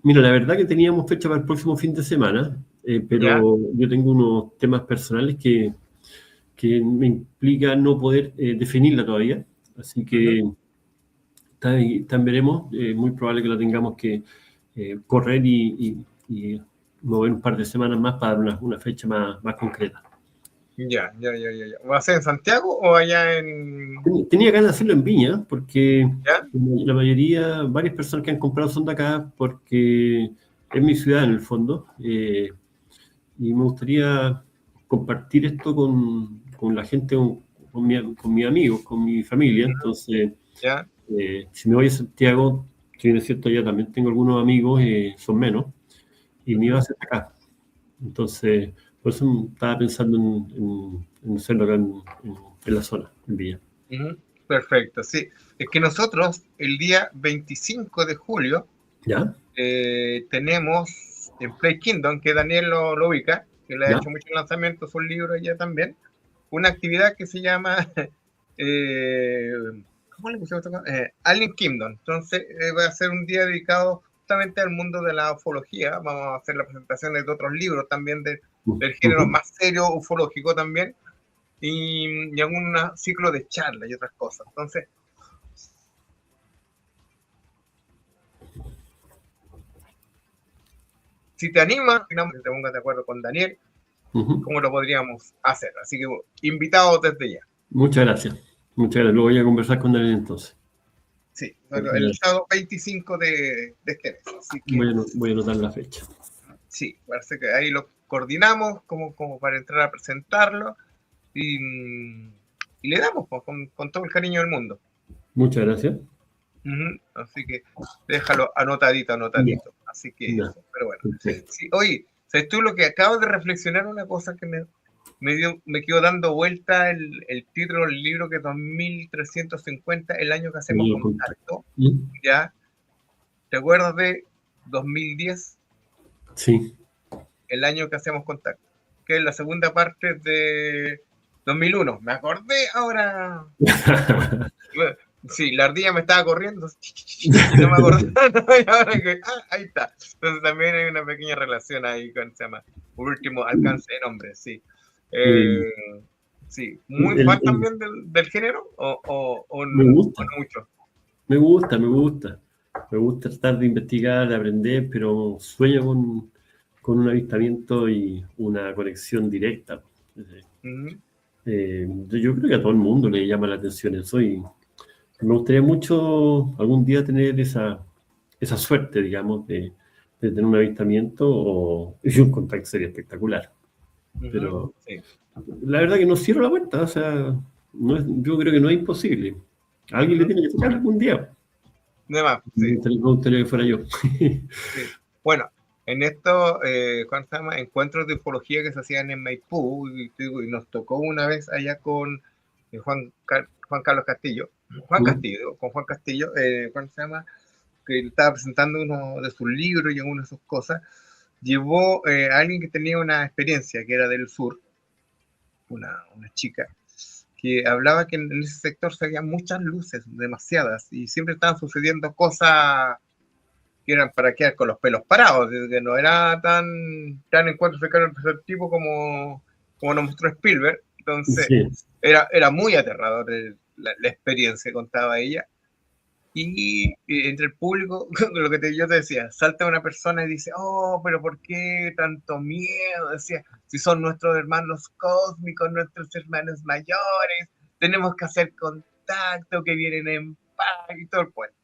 Mira, la verdad que teníamos fecha para el próximo fin de semana, pero yo tengo unos temas personales que me implica no poder definirla todavía. Así que también veremos. Muy probable que la tengamos que correr y mover un par de semanas más para dar una fecha más concreta. Ya. ¿Va a ser en Santiago o allá en...? Tenía ganas de hacerlo en Viña, porque varias personas que han comprado son de acá, porque es mi ciudad en el fondo, y me gustaría compartir esto con la gente, con mis amigos, con mi familia. Entonces, si me voy a Santiago, si bien es cierto, ya también tengo algunos amigos, son menos, y me iba a hacer acá. Entonces, por eso estaba pensando en hacerlo acá en la zona, en Villa. Perfecto, sí. Es que nosotros, el día 25 de julio, tenemos en Play Kingdom, que Daniel lo ubica, que le ha hecho muchos lanzamientos, sus libros ya también, una actividad que se llama ¿cómo le pusimos esto? Alien Kingdom. Entonces va a ser un día dedicado justamente al mundo de la ufología. Vamos a hacer las presentaciones de otros libros también del género más serio, ufológico también, y algún ciclo de charlas y otras cosas. Entonces, si te animas, te pongas de acuerdo con Daniel, cómo lo podríamos hacer. Así que invitados desde ya. Muchas gracias. Lo voy a conversar con Daniel entonces. Sí, el sábado 25 de este mes. Así que, voy a anotar la fecha. Sí, parece que ahí lo coordinamos como para entrar a presentarlo y le damos con todo el cariño del mundo. Muchas gracias. Así que déjalo anotadito. Así que, pero bueno. Sí, oye, ¿sabes tú lo que acabo de reflexionar? Una cosa que me me quedo dando vuelta el título del libro, que es 2350, el año que hacemos contacto. ¿Ya? ¿Te acuerdas de 2010? Sí. El año que hacemos contacto. Que es la segunda parte de 2001. Me acordé ahora. Sí, la ardilla me estaba corriendo. No me acordé. Ahí está. Entonces también hay una pequeña relación ahí con, se llama, por último, alcance de nombre, sí. Sí, muy fan también del género, o me gusta. O no mucho. Me gusta. Me gusta tratar de investigar, de aprender, pero sueño con un avistamiento y una conexión directa. Yo creo que a todo el mundo le llama la atención eso, y me gustaría mucho algún día tener esa suerte, digamos, de tener un avistamiento, y un contacto sería espectacular. Pero sí, la verdad que no cierro la puerta, o sea, yo creo que no es imposible. A alguien le tiene que tocar algún día. Además, sí. Me gustaría que fuera yo. Sí. Bueno, en estos ¿cómo se llama? Encuentros de ufología que se hacían en Maipú, y nos tocó una vez allá con Juan Carlos Castillo. Juan Castillo, ¿cómo se llama? Que estaba presentando uno de sus libros y alguna de sus cosas. Llevó a alguien que tenía una experiencia, que era del sur, una chica, que hablaba que en ese sector se veían muchas luces, demasiadas, y siempre estaban sucediendo cosas que eran para quedar con los pelos parados, que no era tan encuentro cercano al tercer tipo como nos mostró Spielberg. Entonces, sí, era muy aterrador la experiencia que contaba ella. Y entre el público, lo que yo te decía, salta una persona y dice, oh, pero ¿por qué tanto miedo? Decía, si son nuestros hermanos cósmicos, nuestros hermanos mayores, tenemos que hacer contacto, que vienen en paz y todo el pueblo.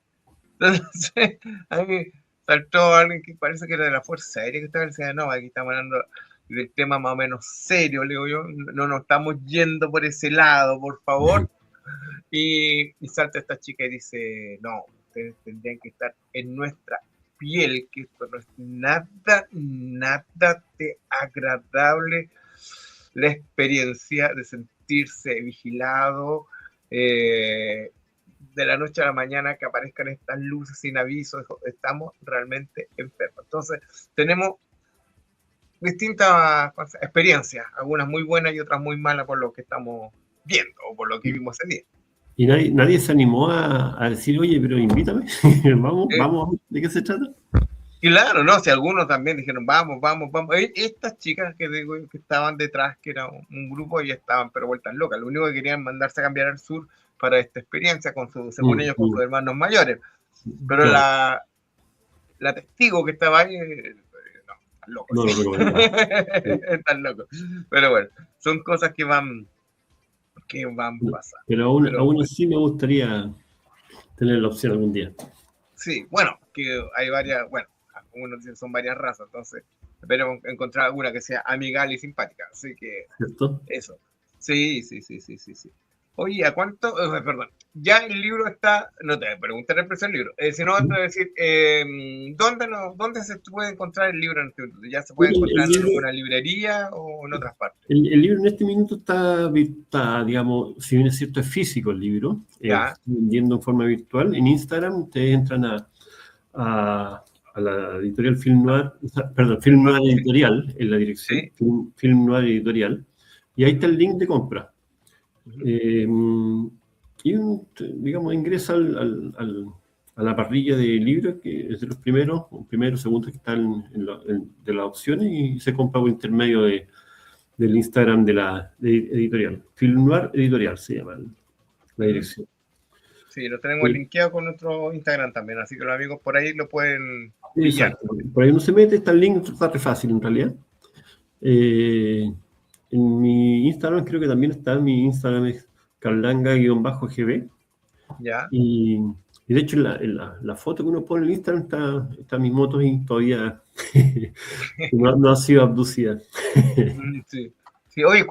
Entonces, a mí saltó alguien que parece que era de la Fuerza Aérea, que estaba diciendo, no, aquí estamos hablando del tema más o menos serio, le digo yo, no nos estamos yendo por ese lado, por favor. Y salta esta chica y dice, no, ustedes tendrían que estar en nuestra piel, que esto no es nada de agradable, la experiencia de sentirse vigilado, de la noche a la mañana que aparezcan estas luces sin aviso, estamos realmente enfermos. Entonces, tenemos distintas experiencias, algunas muy buenas y otras muy malas por lo que estamos viendo o por lo que vimos ese día. Y nadie se animó a decir, oye, pero invítame, vamos, ¿de qué se trata? Claro, no, si algunos también dijeron, vamos. Estas chicas que estaban detrás, que era un grupo, y estaban pero vueltas locas. Lo único que querían mandarse a cambiar al sur para esta experiencia, según ellos, con sus hermanos mayores. Pero claro, la testigo que estaba ahí, no, están locos. No, sí. Están locos. Pero bueno, son cosas que van pasando. Pero aún así me gustaría tener la opción algún día. Sí, bueno, que hay varias, algunos dicen son varias razas, entonces esperemos encontrar alguna que sea amigable y simpática, así que ¿cierto? Eso. Sí. Oye, ¿a cuánto? Perdón, ya el libro está, no te voy a preguntar el precio del libro, sino te voy a decir, ¿dónde se puede encontrar el libro? ¿Ya se puede encontrar en una librería o en otras partes? El libro en este minuto está, digamos, si bien es cierto, es físico el libro, está vendiendo en forma virtual. En Instagram ustedes entran a la editorial Film Noir, Film Noir Editorial, en la dirección, ¿sí? Film Noir Editorial, y ahí está el link de compra. Y digamos, ingresa a la parrilla de libros, que es de los primeros, segundo que están de las opciones, y se compra por intermedio del Instagram de la editorial. Film Noir Editorial se llama la dirección. Sí, lo tenemos linkeado con nuestro Instagram también, así que los amigos por ahí lo pueden pillar. Exacto, por ahí uno se mete, está el link, está re fácil en realidad. En mi Instagram creo que también está, mi Instagram es carlanga_gb. Ya. Y de hecho en la foto que uno pone en Instagram está mis motos y todavía no ha sido abducida. Sí. Oye,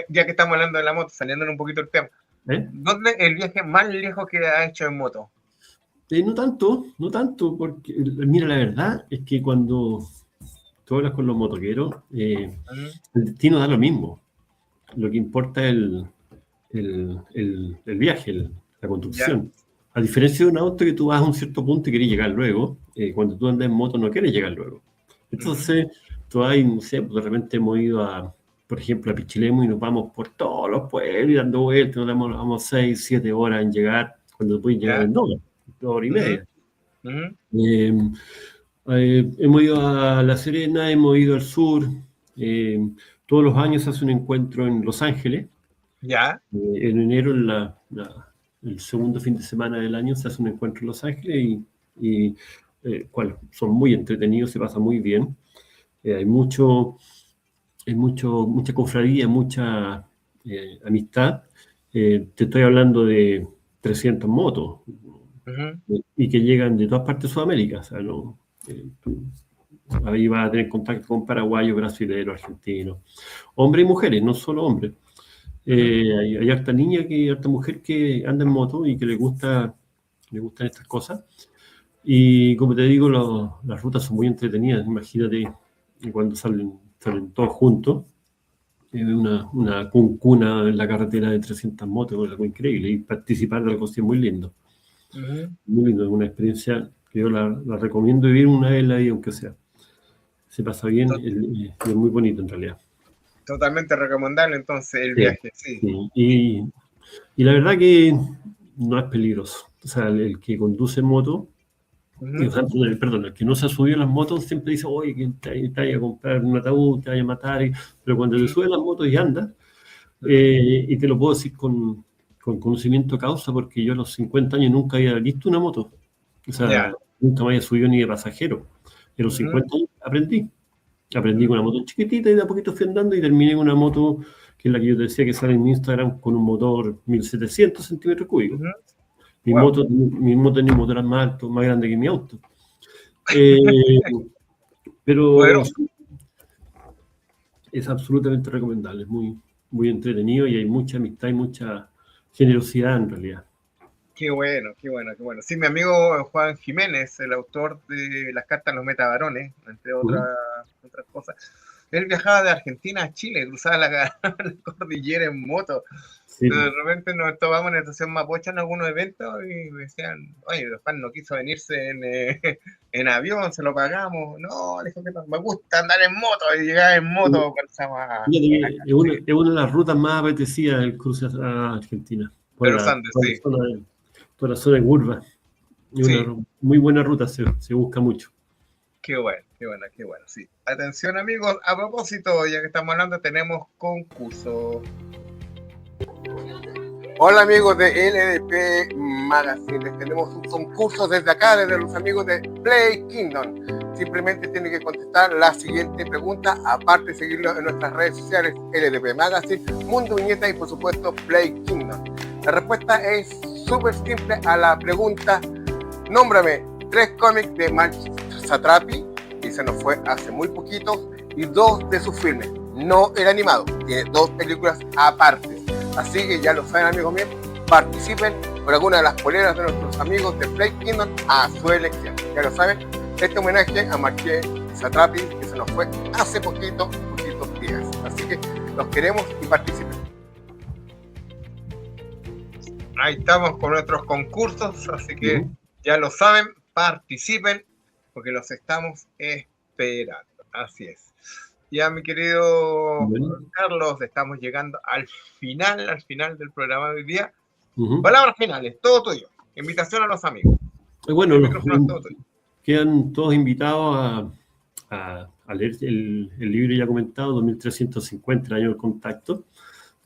ya que estamos hablando de la moto, saliéndonos un poquito del tema, ¿dónde el viaje más lejos que ha hecho en moto? No tanto, porque mira, la verdad es que cuando tú hablas con los motoqueros, el destino da lo mismo. lo que importa es el viaje, la construcción. A diferencia de un auto que tú vas a un cierto punto y quieres llegar luego, cuando tú andas en moto no quieres llegar luego. Entonces, tú hay, no sé, de repente hemos ido por ejemplo, a Pichilemu y nos vamos por todos los pueblos y dando vueltas, nos damos 6, 7 horas en llegar, cuando puedes llegar en 2 horas y media. Hemos ido a La Serena, hemos ido al sur. Todos los años se hace un encuentro en Los Ángeles. En enero, el segundo fin de semana del año, se hace un encuentro en Los Ángeles y son muy entretenidos, se pasa muy bien. Hay mucha cofradía, mucha amistad. Te estoy hablando de 300 motos y que llegan de todas partes de Sudamérica. O sea, ahí vas a tener contacto con paraguayos, brasileños, argentinos, hombres y mujeres, no solo hombres. Hay harta niña, harta mujer que anda en moto y que le gustan estas cosas. Y como te digo, las rutas son muy entretenidas. Imagínate cuando salen todos juntos. Una cuncuna en la carretera de 300 motos, es algo increíble. Y participar de algo así es muy lindo. Muy lindo, es una experiencia que yo la recomiendo vivir una vez en la vida, aunque sea. Se pasa bien, es muy bonito en realidad. Totalmente recomendable entonces el viaje, sí. Y la verdad que no es peligroso. O sea, el que conduce moto, perdón, el que no se ha subido a las motos siempre dice, oye, que te vaya a comprar un ataúd, te vaya a matar. Pero cuando te subes a las motos y andas, y te lo puedo decir con conocimiento de causa, porque yo a los 50 años nunca había visto una moto. O sea, nunca me había subido ni de pasajero. Y a los 50 años aprendí con una moto chiquitita y de a poquito fui andando y terminé con una moto que es la que yo te decía que sale en Instagram con un motor 1700 centímetros cúbicos. Mi moto tiene un motor más alto, más grande que mi auto. Pero es absolutamente recomendable, es muy, muy entretenido y hay mucha amistad y mucha generosidad en realidad. Qué bueno, qué bueno, qué bueno. Sí, mi amigo Juan Jiménez, el autor de Las cartas a los metabarones, entre otras cosas, él viajaba de Argentina a Chile, cruzaba la cordillera en moto. Sí. De repente nos tomamos en la estación Mapocha en algunos eventos y me decían, oye, Juan no quiso venirse en avión, se lo pagamos. No, le dijo que no, me gusta andar en moto, y llegaba en moto. Es una de las rutas más apetecidas del cruce a Argentina. Por los Andes, sí. Por la zona de curva. Es una muy buena ruta, se busca mucho. Qué bueno, sí. Atención, amigos, a propósito, ya que estamos hablando, tenemos concurso. Hola, amigos de LDP Magazine. Les tenemos un concurso desde acá, desde los amigos de Play Kingdom. Simplemente tienen que contestar la siguiente pregunta, aparte de seguirnos en nuestras redes sociales, LDP Magazine, Mundo Viñeta y, por supuesto, Play Kingdom. La respuesta es súper simple a la pregunta: nómbrame 3 cómics de Mark Satrapi, que se nos fue hace muy poquito, y 2 de sus filmes. No el animado, tiene 2 películas aparte. Así que ya lo saben, amigos míos, participen por alguna de las poleras de nuestros amigos de Play Kingdom a su elección. Ya lo saben, este homenaje a Marqués Satrapi, que se nos fue hace poquitos días. Así que los queremos y participen. Ahí estamos con nuestros concursos, así que ya lo saben, participen, porque los estamos esperando. Así es. Ya, mi querido Carlos, estamos llegando al final del programa de hoy día. Palabras finales, todo tuyo. Invitación a los amigos. Bueno, quedan todos invitados a leer el libro ya comentado, 2350, el año del contacto.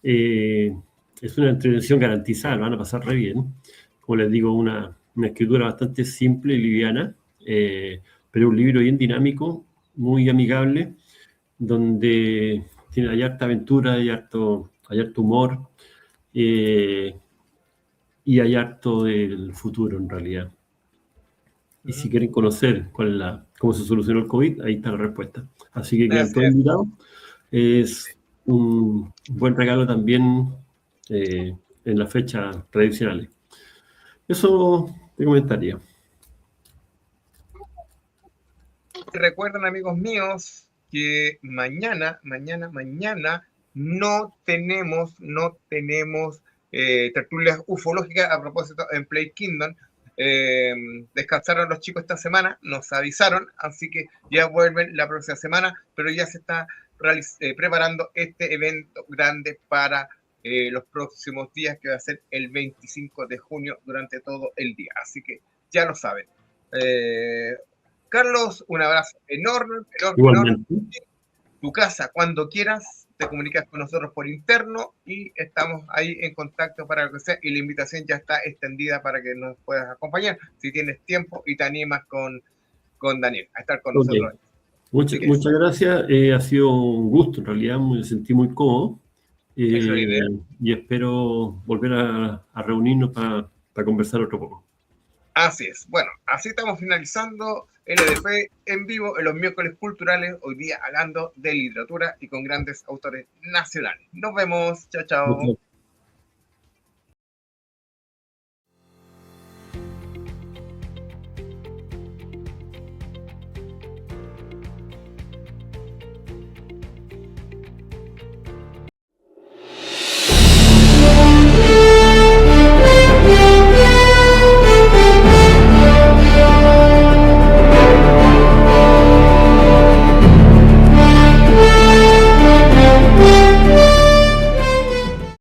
Es una entretención garantizada, lo van a pasar re bien. Como les digo, una escritura bastante simple y liviana, pero un libro bien dinámico, muy amigable, donde hay harta aventura, hay harto humor, y hay harto del futuro en realidad. Y si quieren conocer cómo se solucionó el COVID, ahí está la respuesta. Así que quedan todos invitados. Es un buen regalo también en las fechas tradicionales. Eso te comentaría. Recuerden, amigos míos, que mañana no tenemos tertulias ufológicas. A propósito, en Play Kingdom descansaron los chicos esta semana, nos avisaron, así que ya vuelven la próxima semana, pero ya se está preparando este evento grande para los próximos días, que va a ser el 25 de junio durante todo el día, así que ya lo saben. Carlos, un abrazo enorme, enorme. Tu casa, cuando quieras, te comunicas con nosotros por interno y estamos ahí en contacto para lo que sea, y la invitación ya está extendida para que nos puedas acompañar si tienes tiempo y te animas con Daniel a estar con nosotros. Muchas gracias, ha sido un gusto, en realidad me sentí muy cómodo, y espero volver a reunirnos para conversar otro poco. Así es. Bueno, así estamos finalizando LDP en vivo en los miércoles culturales, hoy día hablando de literatura y con grandes autores nacionales. Nos vemos. Chao, chao.